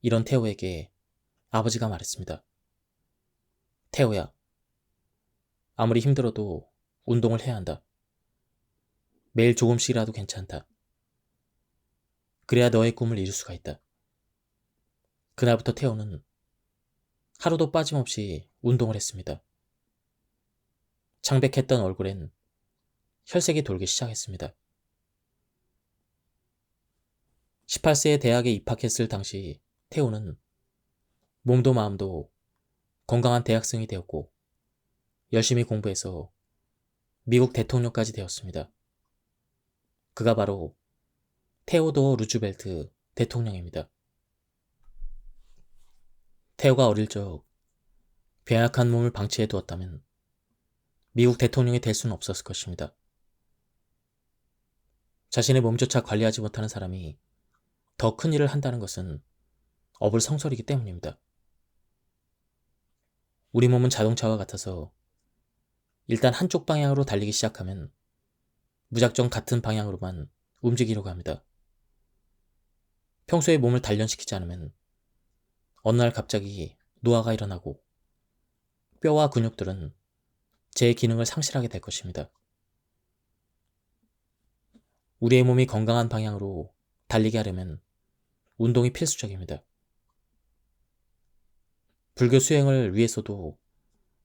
이런 태호에게 아버지가 말했습니다. 태호야, 아무리 힘들어도 운동을 해야 한다. 매일 조금씩이라도 괜찮다. 그래야 너의 꿈을 이룰 수가 있다. 그날부터 태호는 하루도 빠짐없이 운동을 했습니다. 창백했던 얼굴엔 혈색이 돌기 시작했습니다. 18세에 대학에 입학했을 당시 태호는 몸도 마음도 건강한 대학생이 되었고 열심히 공부해서 미국 대통령까지 되었습니다. 그가 바로 테오도어 루즈벨트 대통령입니다. 테오가 어릴 적 병약한 몸을 방치해 두었다면 미국 대통령이 될 수는 없었을 것입니다. 자신의 몸조차 관리하지 못하는 사람이 더 큰 일을 한다는 것은 어불성설이기 때문입니다. 우리 몸은 자동차와 같아서 일단 한쪽 방향으로 달리기 시작하면 무작정 같은 방향으로만 움직이려고 합니다. 평소에 몸을 단련시키지 않으면 어느 날 갑자기 노화가 일어나고 뼈와 근육들은 제 기능을 상실하게 될 것입니다. 우리의 몸이 건강한 방향으로 달리게 하려면 운동이 필수적입니다. 불교 수행을 위해서도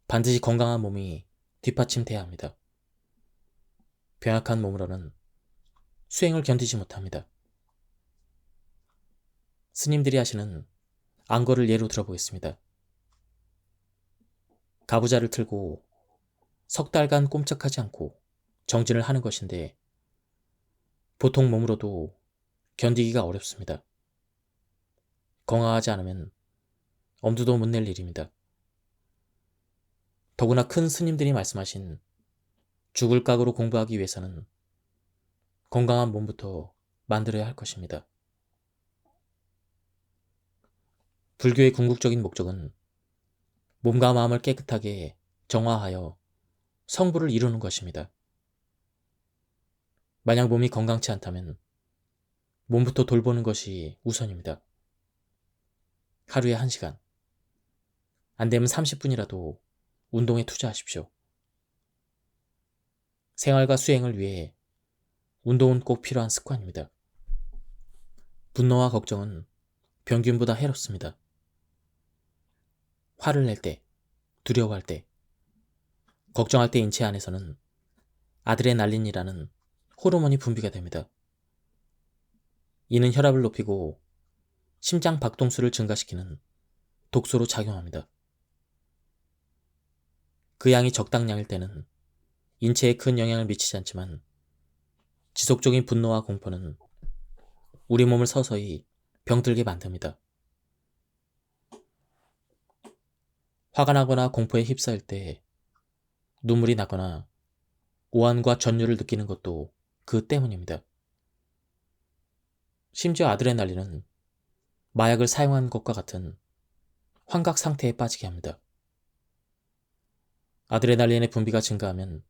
반드시 건강한 몸이 뒷받침돼야 합니다. 병약한 몸으로는 수행을 견디지 못합니다. 스님들이 하시는 안거를 예로 들어보겠습니다. 가부좌를 틀고 석 달간 꼼짝하지 않고 정진을 하는 것인데 보통 몸으로도 견디기가 어렵습니다. 건강하지 않으면 엄두도 못 낼 일입니다. 더구나 큰 스님들이 말씀하신 죽을 각오로 공부하기 위해서는 건강한 몸부터 만들어야 할 것입니다. 불교의 궁극적인 목적은 몸과 마음을 깨끗하게 정화하여 성부를 이루는 것입니다. 만약 몸이 건강치 않다면 몸부터 돌보는 것이 우선입니다. 하루에 1시간, 안 되면 30분이라도 운동에 투자하십시오. 생활과 수행을 위해 운동은 꼭 필요한 습관입니다. 분노와 걱정은 병균보다 해롭습니다. 화를 낼 때, 두려워할 때, 걱정할 때 인체 안에서는 아드레날린이라는 호르몬이 분비가 됩니다. 이는 혈압을 높이고 심장 박동수를 증가시키는 독소로 작용합니다. 그 양이 적당량일 때는 인체에 큰 영향을 미치지 않지만 지속적인 분노와 공포는 우리 몸을 서서히 병들게 만듭니다. 화가 나거나 공포에 휩싸일 때 눈물이 나거나 오한과 전율을 느끼는 것도 그 때문입니다. 심지어 아드레날린은 마약을 사용한 것과 같은 환각 상태에 빠지게 합니다. 아드레날린의 분비가 증가하면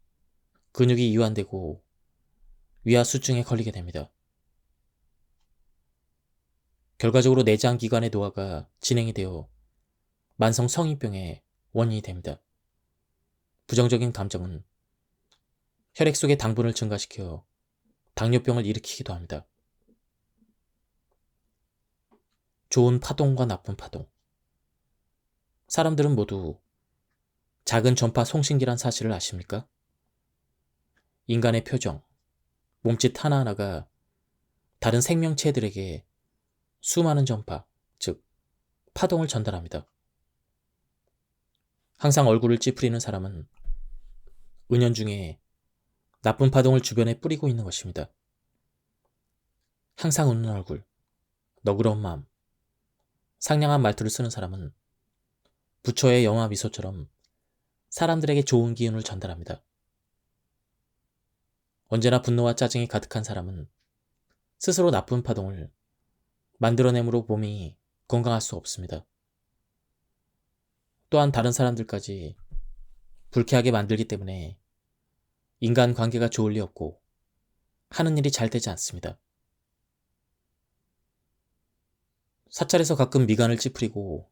근육이 이완되고 위와 수증에 걸리게 됩니다. 결과적으로 내장 기관의 노화가 진행이 되어 만성 성인병의 원인이 됩니다. 부정적인 감정은 혈액 속의 당분을 증가시켜 당뇨병을 일으키기도 합니다. 좋은 파동과 나쁜 파동. 사람들은 모두 작은 전파 송신기란 사실을 아십니까? 인간의 표정, 몸짓 하나하나가 다른 생명체들에게 수많은 전파, 즉 파동을 전달합니다. 항상 얼굴을 찌푸리는 사람은 은연중에 나쁜 파동을 주변에 뿌리고 있는 것입니다. 항상 웃는 얼굴, 너그러운 마음, 상냥한 말투를 쓰는 사람은 부처의 영화 미소처럼 사람들에게 좋은 기운을 전달합니다. 언제나 분노와 짜증이 가득한 사람은 스스로 나쁜 파동을 만들어내므로 몸이 건강할 수 없습니다. 또한 다른 사람들까지 불쾌하게 만들기 때문에 인간관계가 좋을 리 없고 하는 일이 잘 되지 않습니다. 사찰에서 가끔 미간을 찌푸리고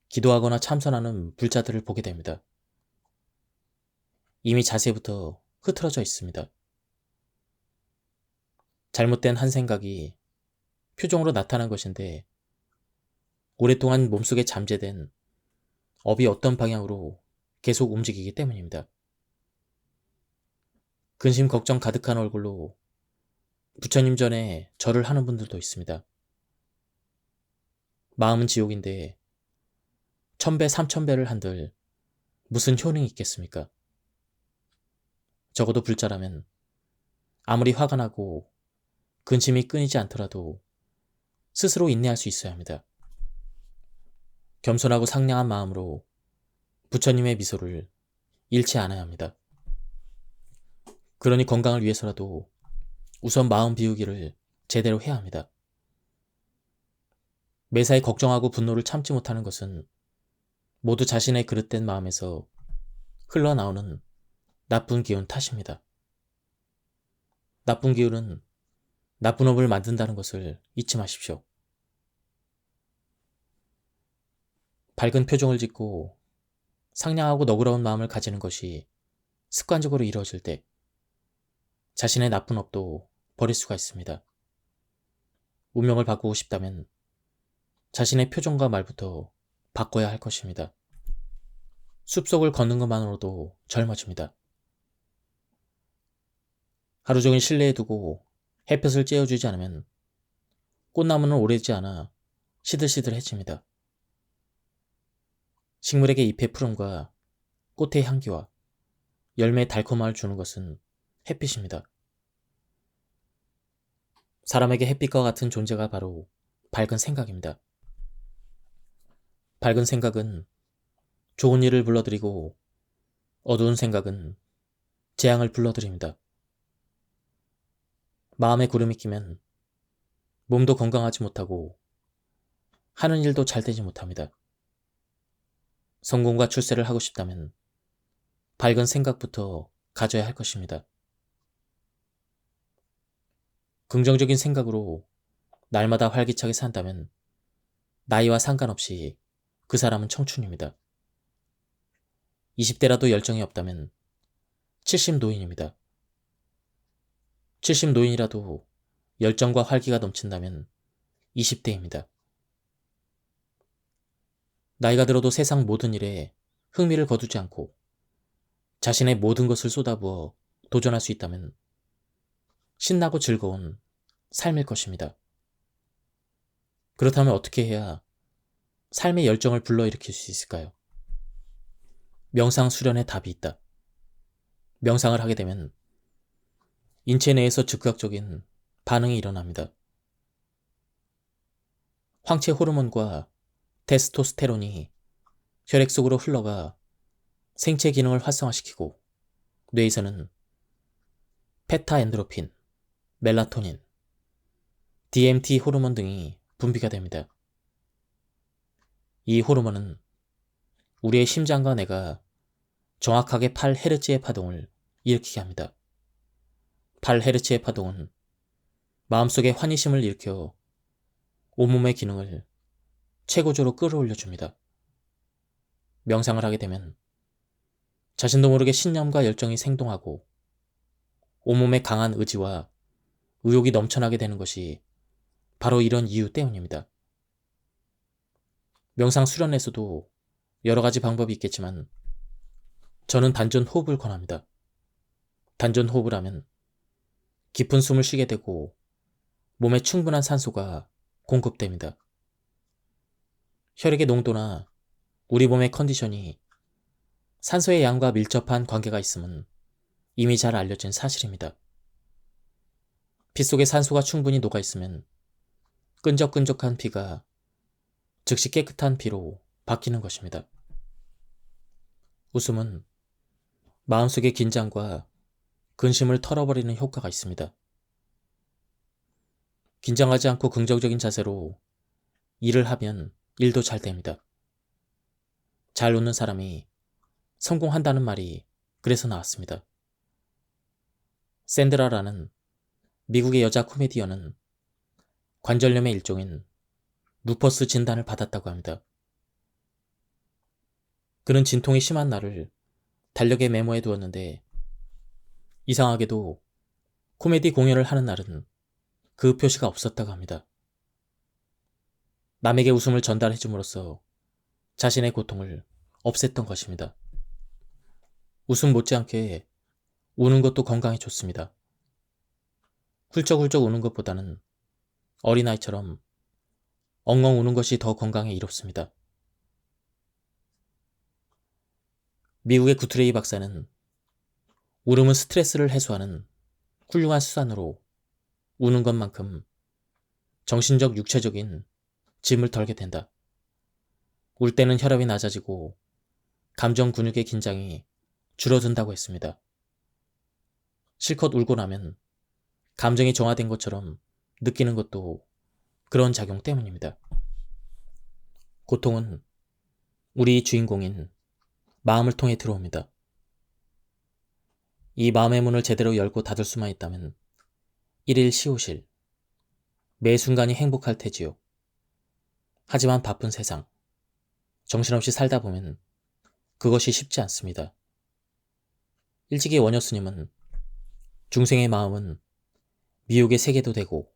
기도하거나 참선하는 불자들을 보게 됩니다. 이미 자세부터 흐트러져 있습니다. 잘못된 한 생각이 표정으로 나타난 것인데 오랫동안 몸속에 잠재된 업이 어떤 방향으로 계속 움직이기 때문입니다. 근심 걱정 가득한 얼굴로 부처님 전에 절을 하는 분들도 있습니다. 마음은 지옥인데 1000배 3000배를 한들 무슨 효능이 있겠습니까? 적어도 불자라면 아무리 화가 나고 근심이 끊이지 않더라도 스스로 인내할 수 있어야 합니다. 겸손하고 상냥한 마음으로 부처님의 미소를 잃지 않아야 합니다. 그러니 건강을 위해서라도 우선 마음 비우기를 제대로 해야 합니다. 매사에 걱정하고 분노를 참지 못하는 것은 모두 자신의 그릇된 마음에서 흘러나오는 나쁜 기운 탓입니다. 나쁜 기운은 나쁜 업을 만든다는 것을 잊지 마십시오. 밝은 표정을 짓고 상냥하고 너그러운 마음을 가지는 것이 습관적으로 이루어질 때 자신의 나쁜 업도 버릴 수가 있습니다. 운명을 바꾸고 싶다면 자신의 표정과 말부터 바꿔야 할 것입니다. 숲속을 걷는 것만으로도 젊어집니다. 하루 종일 실내에 두고 햇볕을 쬐어주지 않으면 꽃나무는 오래지 않아 시들시들해집니다. 식물에게 잎의 푸름과 꽃의 향기와 열매의 달콤함을 주는 것은 햇빛입니다. 사람에게 햇빛과 같은 존재가 바로 밝은 생각입니다. 밝은 생각은 좋은 일을 불러들이고 어두운 생각은 재앙을 불러들입니다. 마음에 구름이 끼면 몸도 건강하지 못하고 하는 일도 잘 되지 못합니다. 성공과 출세를 하고 싶다면 밝은 생각부터 가져야 할 것입니다. 긍정적인 생각으로 날마다 활기차게 산다면 나이와 상관없이 그 사람은 청춘입니다. 20대라도 열정이 없다면 70 노인입니다. 70 노인이라도 열정과 활기가 넘친다면 20대입니다. 나이가 들어도 세상 모든 일에 흥미를 거두지 않고 자신의 모든 것을 쏟아부어 도전할 수 있다면 신나고 즐거운 삶일 것입니다. 그렇다면 어떻게 해야 삶의 열정을 불러일으킬 수 있을까요? 명상 수련의 답이 있다. 명상을 하게 되면 인체 내에서 즉각적인 반응이 일어납니다. 황체 호르몬과 테스토스테론이 혈액 속으로 흘러가 생체 기능을 활성화시키고 뇌에서는 페타엔드로핀, 멜라토닌, DMT 호르몬 등이 분비가 됩니다. 이 호르몬은 우리의 심장과 뇌가 정확하게 8헤르츠의 파동을 일으키게 합니다. 8헤르츠의 파동은 마음속에 환희심을 일으켜 온몸의 기능을 최고조로 끌어올려줍니다. 명상을 하게 되면 자신도 모르게 신념과 열정이 생동하고 온몸에 강한 의지와 의욕이 넘쳐나게 되는 것이 바로 이런 이유 때문입니다. 명상 수련에서도 여러 가지 방법이 있겠지만 저는 단전 호흡을 권합니다. 단전 호흡을 하면 깊은 숨을 쉬게 되고 몸에 충분한 산소가 공급됩니다. 혈액의 농도나 우리 몸의 컨디션이 산소의 양과 밀접한 관계가 있음은 이미 잘 알려진 사실입니다. 피 속에 산소가 충분히 녹아있으면 끈적끈적한 피가 즉시 깨끗한 피로 바뀌는 것입니다. 웃음은 마음속의 긴장과 근심을 털어버리는 효과가 있습니다. 긴장하지 않고 긍정적인 자세로 일을 하면 일도 잘 됩니다. 잘 웃는 사람이 성공한다는 말이 그래서 나왔습니다. 샌드라라는 미국의 여자 코미디언은 관절염의 일종인 루퍼스 진단을 받았다고 합니다. 그는 진통이 심한 날을 달력에 메모해 두었는데 이상하게도 코미디 공연을 하는 날은 그 표시가 없었다고 합니다. 남에게 웃음을 전달해 줌으로써 자신의 고통을 없앴던 것입니다. 웃음 못지않게 우는 것도 건강에 좋습니다. 훌쩍훌쩍 우는 것보다는 어린아이처럼 엉엉 우는 것이 더 건강에 이롭습니다. 미국의 구트레이 박사는 울음은 스트레스를 해소하는 훌륭한 수단으로 우는 것만큼 정신적, 육체적인 짐을 덜게 된다. 울 때는 혈압이 낮아지고 감정 근육의 긴장이 줄어든다고 했습니다. 실컷 울고 나면 감정이 정화된 것처럼 느끼는 것도 그런 작용 때문입니다. 고통은 우리 주인공인 마음을 통해 들어옵니다. 이 마음의 문을 제대로 열고 닫을 수만 있다면 일일 시오실, 매 순간이 행복할 테지요. 하지만 바쁜 세상, 정신없이 살다 보면 그것이 쉽지 않습니다. 일찍이 원효 스님은 중생의 마음은 미혹의 세계도 되고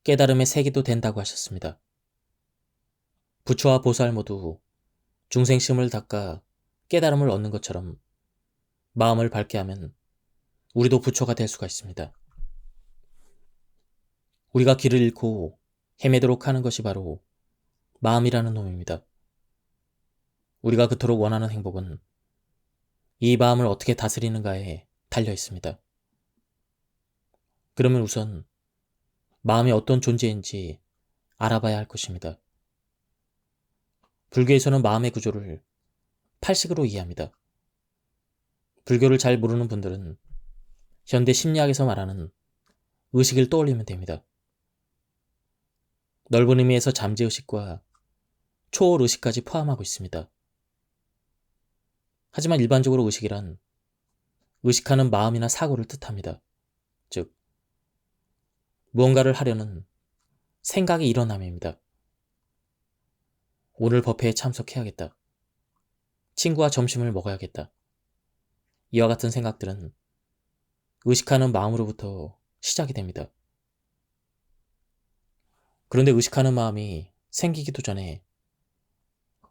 깨달음의 세계도 된다고 하셨습니다. 부처와 보살 모두 중생심을 닦아 깨달음을 얻는 것처럼 마음을 밝게 하면 우리도 부처가 될 수가 있습니다. 우리가 길을 잃고 헤매도록 하는 것이 바로 마음이라는 놈입니다. 우리가 그토록 원하는 행복은 이 마음을 어떻게 다스리는가에 달려 있습니다. 그러면 우선 마음이 어떤 존재인지 알아봐야 할 것입니다. 불교에서는 마음의 구조를 8식으로 이해합니다. 불교를 잘 모르는 분들은 현대 심리학에서 말하는 의식을 떠올리면 됩니다. 넓은 의미에서 잠재의식과 초월의식까지 포함하고 있습니다. 하지만 일반적으로 의식이란 의식하는 마음이나 사고를 뜻합니다. 즉, 무언가를 하려는 생각이 일어남입니다. 오늘 법회에 참석해야겠다. 친구와 점심을 먹어야겠다. 이와 같은 생각들은 의식하는 마음으로부터 시작이 됩니다. 그런데 의식하는 마음이 생기기도 전에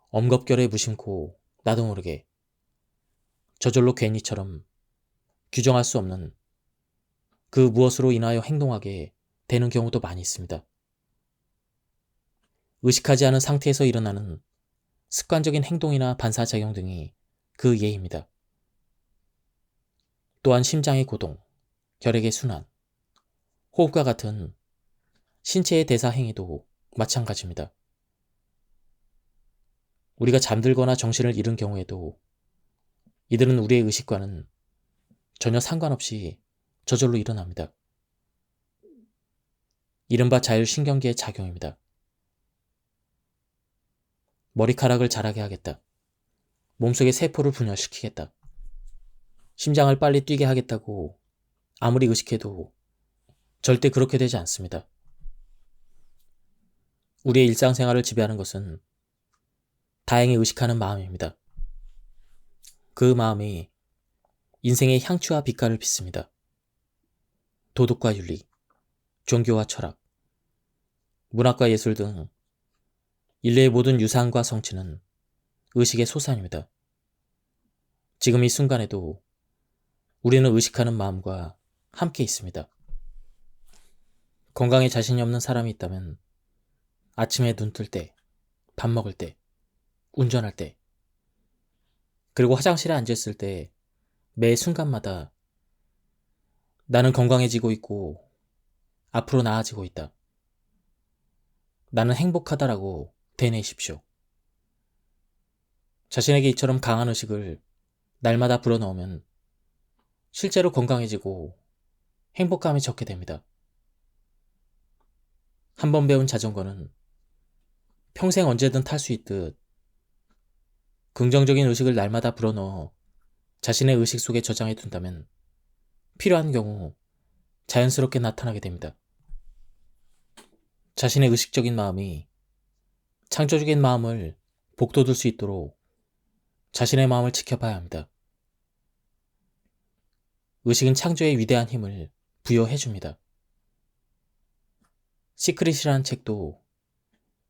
엄겁결에 무심코 나도 모르게 저절로 괜히처럼 규정할 수 없는 그 무엇으로 인하여 행동하게 되는 경우도 많이 있습니다. 의식하지 않은 상태에서 일어나는 습관적인 행동이나 반사작용 등이 그 예입니다. 또한 심장의 고동, 혈액의 순환, 호흡과 같은 신체의 대사 행위도 마찬가지입니다. 우리가 잠들거나 정신을 잃은 경우에도 이들은 우리의 의식과는 전혀 상관없이 저절로 일어납니다. 이른바 자율신경계의 작용입니다. 머리카락을 자라게 하겠다. 몸속의 세포를 분열시키겠다. 심장을 빨리 뛰게 하겠다고 아무리 의식해도 절대 그렇게 되지 않습니다. 우리의 일상생활을 지배하는 것은 다행히 의식하는 마음입니다. 그 마음이 인생의 향취와 빛깔을 빚습니다. 도덕과 윤리, 종교와 철학, 문학과 예술 등 인류의 모든 유산과 성취는 의식의 소산입니다. 지금 이 순간에도 우리는 의식하는 마음과 함께 있습니다. 건강에 자신이 없는 사람이 있다면 아침에 눈 뜰 때, 밥 먹을 때, 운전할 때, 그리고 화장실에 앉았을 때 매 순간마다 나는 건강해지고 있고 앞으로 나아지고 있다. 나는 행복하다라고 되뇌십시오. 자신에게 이처럼 강한 의식을 날마다 불어넣으면 실제로 건강해지고 행복감이 적게 됩니다. 한번 배운 자전거는 평생 언제든 탈 수 있듯 긍정적인 의식을 날마다 불어넣어 자신의 의식 속에 저장해 둔다면 필요한 경우 자연스럽게 나타나게 됩니다. 자신의 의식적인 마음이 창조적인 마음을 복돋을 수 있도록 자신의 마음을 지켜봐야 합니다. 의식은 창조의 위대한 힘을 부여해줍니다. 시크릿이라는 책도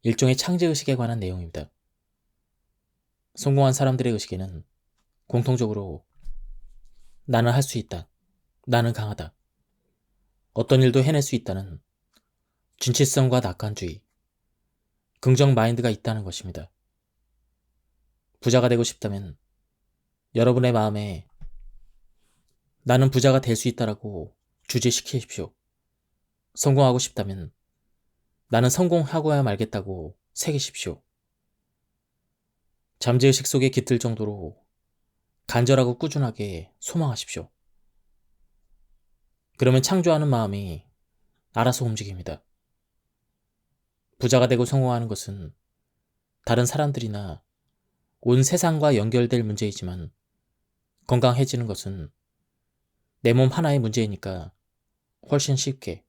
일종의 창조의식에 관한 내용입니다. 성공한 사람들의 의식에는 공통적으로 나는 할 수 있다, 나는 강하다, 어떤 일도 해낼 수 있다는 진취성과 낙관주의, 긍정 마인드가 있다는 것입니다. 부자가 되고 싶다면 여러분의 마음에 나는 부자가 될 수 있다라고 주지시키십시오. 성공하고 싶다면 나는 성공하고야 말겠다고 새기십시오. 잠재의식 속에 깃들 정도로 간절하고 꾸준하게 소망하십시오. 그러면 창조하는 마음이 알아서 움직입니다. 부자가 되고 성공하는 것은 다른 사람들이나 온 세상과 연결될 문제이지만 건강해지는 것은 내 몸 하나의 문제이니까 훨씬 쉽게,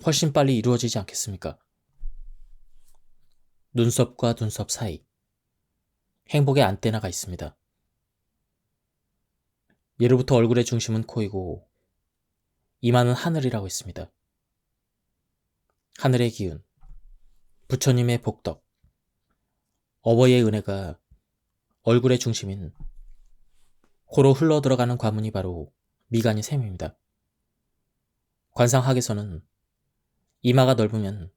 훨씬 빨리 이루어지지 않겠습니까? 눈썹과 눈썹 사이, 행복의 안테나가 있습니다. 예로부터 얼굴의 중심은 코이고 이마는 하늘이라고 했습니다. 하늘의 기운, 부처님의 복덕, 어버이의 은혜가 얼굴의 중심인 코로 흘러들어가는 관문이 바로 미간이 셈입니다. 관상학에서는 이마가 넓으면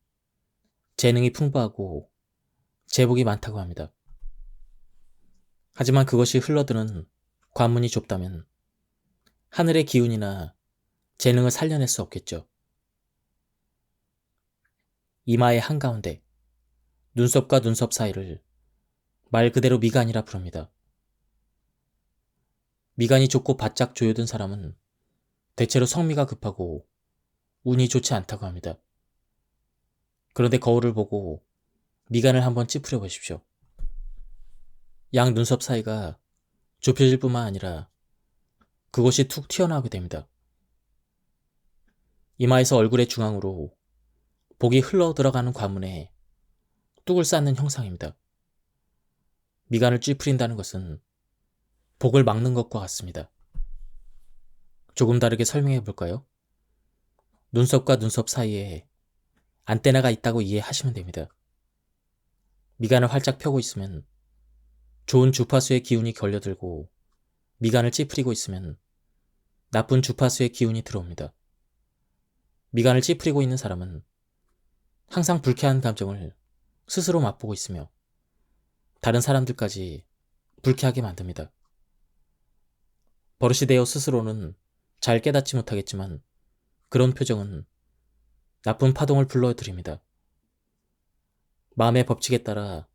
재능이 풍부하고 재복이 많다고 합니다. 하지만 그것이 흘러드는 관문이 좁다면 하늘의 기운이나 재능을 살려낼 수 없겠죠. 이마의 한가운데, 눈썹과 눈썹 사이를 말 그대로 미간이라 부릅니다. 미간이 좁고 바짝 조여든 사람은 대체로 성미가 급하고 운이 좋지 않다고 합니다. 그런데 거울을 보고 미간을 한번 찌푸려 보십시오. 양 눈썹 사이가 좁혀질 뿐만 아니라 그곳이 툭 튀어나오게 됩니다. 이마에서 얼굴의 중앙으로 복이 흘러 들어가는 관문에 뚝을 쌓는 형상입니다. 미간을 찌푸린다는 것은 복을 막는 것과 같습니다. 조금 다르게 설명해 볼까요? 눈썹과 눈썹 사이에 안테나가 있다고 이해하시면 됩니다. 미간을 활짝 펴고 있으면 좋은 주파수의 기운이 걸려들고 미간을 찌푸리고 있으면 나쁜 주파수의 기운이 들어옵니다. 미간을 찌푸리고 있는 사람은 항상 불쾌한 감정을 스스로 맛보고 있으며 다른 사람들까지 불쾌하게 만듭니다. 버릇이 되어 스스로는 잘 깨닫지 못하겠지만 그런 표정은 나쁜 파동을 불러들입니다. 마음의 법칙에 따라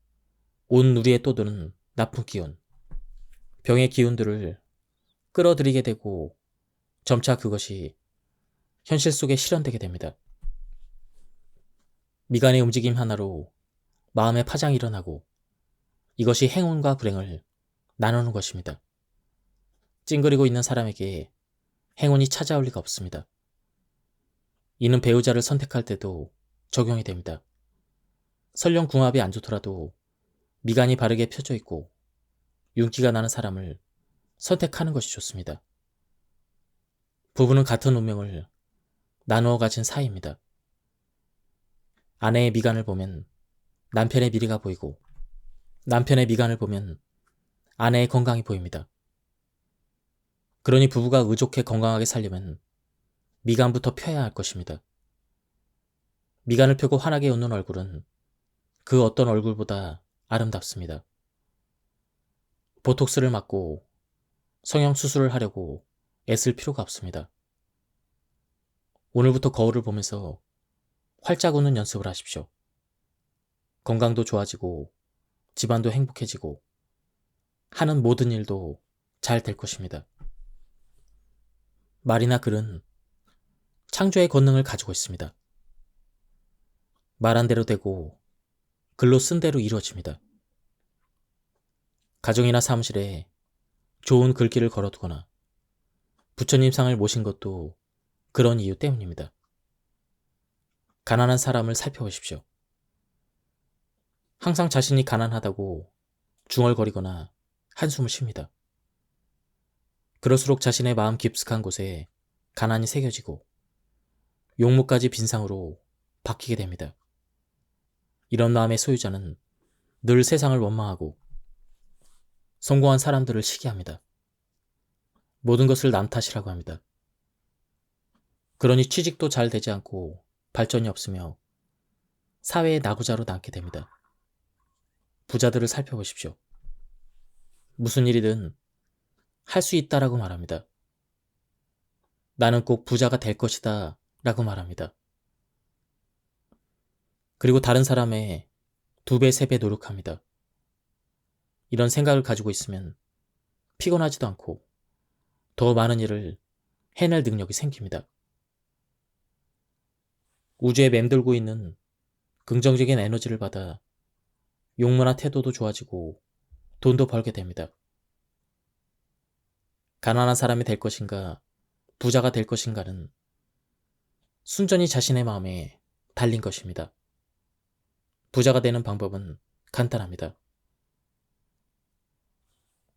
온 누리에 떠도는 나쁜 기운, 병의 기운들을 끌어들이게 되고 점차 그것이 현실 속에 실현되게 됩니다. 미간의 움직임 하나로 마음의 파장이 일어나고 이것이 행운과 불행을 나누는 것입니다. 찡그리고 있는 사람에게 행운이 찾아올 리가 없습니다. 이는 배우자를 선택할 때도 적용이 됩니다. 설령 궁합이 안 좋더라도 미간이 바르게 펴져 있고 윤기가 나는 사람을 선택하는 것이 좋습니다. 부부는 같은 운명을 나누어 가진 사이입니다. 아내의 미간을 보면 남편의 미래가 보이고 남편의 미간을 보면 아내의 건강이 보입니다. 그러니 부부가 의족해 건강하게 살려면 미간부터 펴야 할 것입니다. 미간을 펴고 환하게 웃는 얼굴은 그 어떤 얼굴보다 아름답습니다. 보톡스를 맞고 성형수술을 하려고 애쓸 필요가 없습니다. 오늘부터 거울을 보면서 활짝 웃는 연습을 하십시오. 건강도 좋아지고 집안도 행복해지고 하는 모든 일도 잘 될 것입니다. 말이나 글은 창조의 권능을 가지고 있습니다. 말한 대로 되고 글로 쓴 대로 이루어집니다. 가정이나 사무실에 좋은 글귀를 걸어두거나 부처님 상을 모신 것도 그런 이유 때문입니다. 가난한 사람을 살펴보십시오. 항상 자신이 가난하다고 중얼거리거나 한숨을 쉽니다. 그럴수록 자신의 마음 깊숙한 곳에 가난이 새겨지고 용모까지 빈상으로 바뀌게 됩니다. 이런 마음의 소유자는 늘 세상을 원망하고 성공한 사람들을 시기합니다. 모든 것을 남 탓이라고 합니다. 그러니 취직도 잘 되지 않고 발전이 없으며 사회의 나구자로 남게 됩니다. 부자들을 살펴보십시오. 무슨 일이든 할 수 있다라고 말합니다. 나는 꼭 부자가 될 것이다 라고 말합니다. 그리고 다른 사람의 2배, 3배 노력합니다. 이런 생각을 가지고 있으면 피곤하지도 않고 더 많은 일을 해낼 능력이 생깁니다. 우주에 맴돌고 있는 긍정적인 에너지를 받아 용모나 태도도 좋아지고 돈도 벌게 됩니다. 가난한 사람이 될 것인가, 부자가 될 것인가는 순전히 자신의 마음에 달린 것입니다. 부자가 되는 방법은 간단합니다.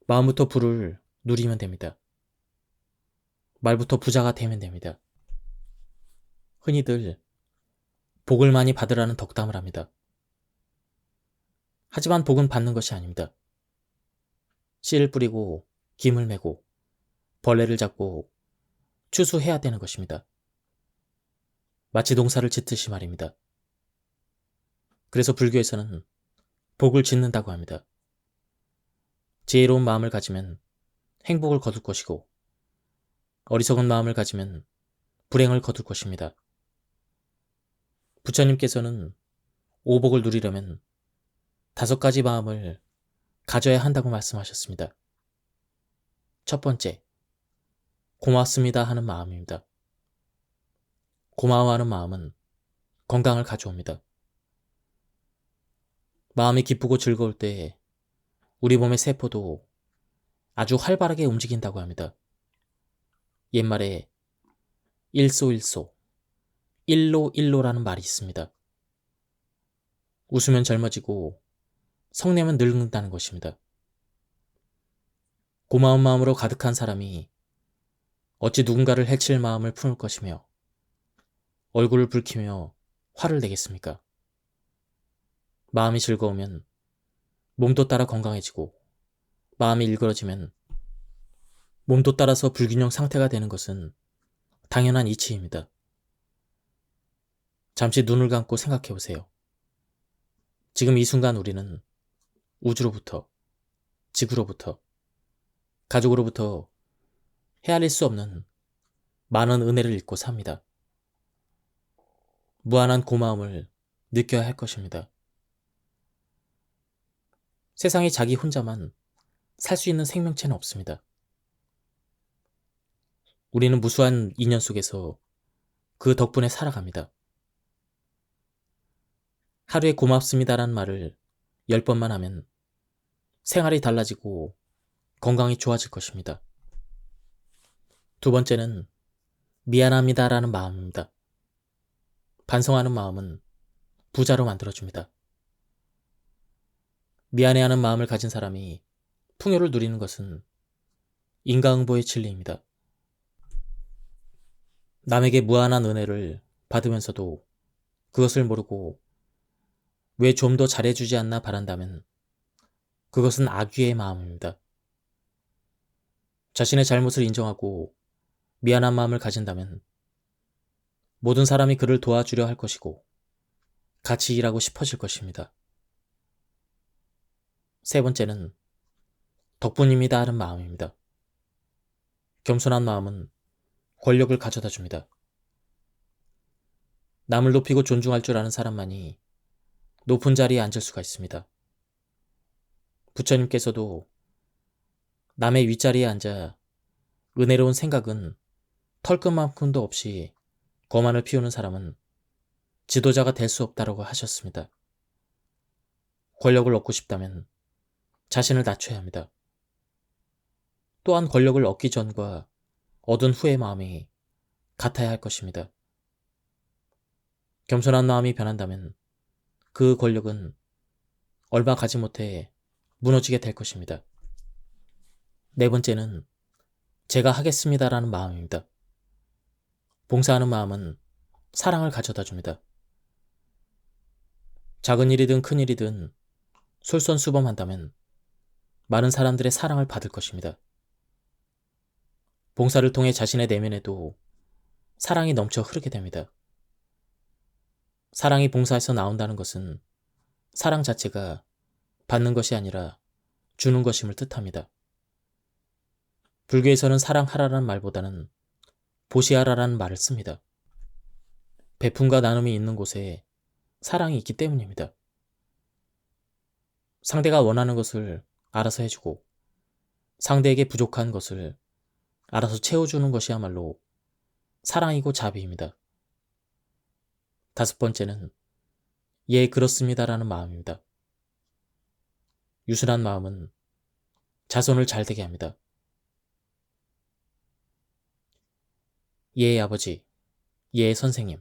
마음부터 부를 누리면 됩니다. 말부터 부자가 되면 됩니다. 흔히들 복을 많이 받으라는 덕담을 합니다. 하지만 복은 받는 것이 아닙니다. 씨를 뿌리고 김을 메고 벌레를 잡고 추수해야 되는 것입니다. 마치 농사를 짓듯이 말입니다. 그래서 불교에서는 복을 짓는다고 합니다. 지혜로운 마음을 가지면 행복을 거둘 것이고 어리석은 마음을 가지면 불행을 거둘 것입니다. 부처님께서는 오복을 누리려면 5가지 마음을 가져야 한다고 말씀하셨습니다. 첫 번째, 고맙습니다 하는 마음입니다. 고마워하는 마음은 건강을 가져옵니다. 마음이 기쁘고 즐거울 때 우리 몸의 세포도 아주 활발하게 움직인다고 합니다. 옛말에 일소일소, 일로일로라는 말이 있습니다. 웃으면 젊어지고 성내면 늙는다는 것입니다. 고마운 마음으로 가득한 사람이 어찌 누군가를 해칠 마음을 품을 것이며 얼굴을 붉히며 화를 내겠습니까? 마음이 즐거우면 몸도 따라 건강해지고 마음이 일그러지면 몸도 따라서 불균형 상태가 되는 것은 당연한 이치입니다. 잠시 눈을 감고 생각해 보세요. 지금 이 순간 우리는 우주로부터, 지구로부터, 가족으로부터 헤아릴 수 없는 많은 은혜를 잊고 삽니다. 무한한 고마움을 느껴야 할 것입니다. 세상에 자기 혼자만 살 수 있는 생명체는 없습니다. 우리는 무수한 인연 속에서 그 덕분에 살아갑니다. 하루에 고맙습니다라는 말을 10번만 하면 생활이 달라지고 건강이 좋아질 것입니다. 2번째는 미안합니다라는 마음입니다. 반성하는 마음은 부자로 만들어줍니다. 미안해하는 마음을 가진 사람이 풍요를 누리는 것은 인과응보의 진리입니다. 남에게 무한한 은혜를 받으면서도 그것을 모르고 왜 좀 더 잘해주지 않나 바란다면 그것은 악귀의 마음입니다. 자신의 잘못을 인정하고 미안한 마음을 가진다면 모든 사람이 그를 도와주려 할 것이고 같이 일하고 싶어질 것입니다. 3번째는 덕분입니다 하는 마음입니다. 겸손한 마음은 권력을 가져다 줍니다. 남을 높이고 존중할 줄 아는 사람만이 높은 자리에 앉을 수가 있습니다. 부처님께서도 남의 윗자리에 앉아 은혜로운 생각은 털끝만큼도 없이 거만을 피우는 사람은 지도자가 될 수 없다고 하셨습니다. 권력을 얻고 싶다면 자신을 낮춰야 합니다. 또한 권력을 얻기 전과 얻은 후의 마음이 같아야 할 것입니다. 겸손한 마음이 변한다면 그 권력은 얼마 가지 못해 무너지게 될 것입니다. 네 번째는 제가 하겠습니다라는 마음입니다. 봉사하는 마음은 사랑을 가져다 줍니다. 작은 일이든 큰 일이든 솔선수범한다면 많은 사람들의 사랑을 받을 것입니다. 봉사를 통해 자신의 내면에도 사랑이 넘쳐 흐르게 됩니다. 사랑이 봉사에서 나온다는 것은 사랑 자체가 받는 것이 아니라 주는 것임을 뜻합니다. 불교에서는 사랑하라는 말보다는 보시하라라는 말을 씁니다. 베품과 나눔이 있는 곳에 사랑이 있기 때문입니다. 상대가 원하는 것을 알아서 해주고 상대에게 부족한 것을 알아서 채워주는 것이야말로 사랑이고 자비입니다. 다섯 번째는 예, 그렇습니다라는 마음입니다. 유순한 마음은 자손을 잘 되게 합니다. 예, 아버지, 예, 선생님,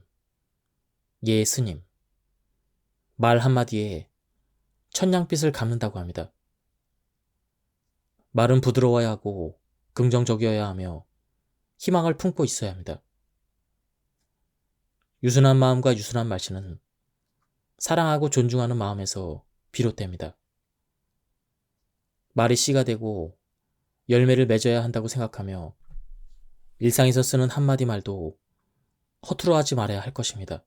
예, 스님. 말 한마디에 천냥빚을 갚는다고 합니다. 말은 부드러워야 하고 긍정적이어야 하며 희망을 품고 있어야 합니다. 유순한 마음과 유순한 말씨는 사랑하고 존중하는 마음에서 비롯됩니다. 말이 씨가 되고 열매를 맺어야 한다고 생각하며 일상에서 쓰는 한마디 말도 허투루 하지 말아야 할 것입니다.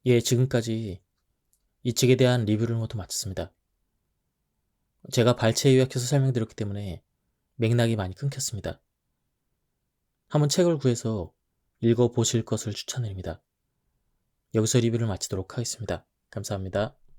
예, 지금까지 이 책에 대한 리뷰를 모두 마쳤습니다. 제가 발췌 요약해서 설명드렸기 때문에 맥락이 많이 끊겼습니다. 한번 책을 구해서 읽어보실 것을 추천드립니다. 여기서 리뷰를 마치도록 하겠습니다. 감사합니다.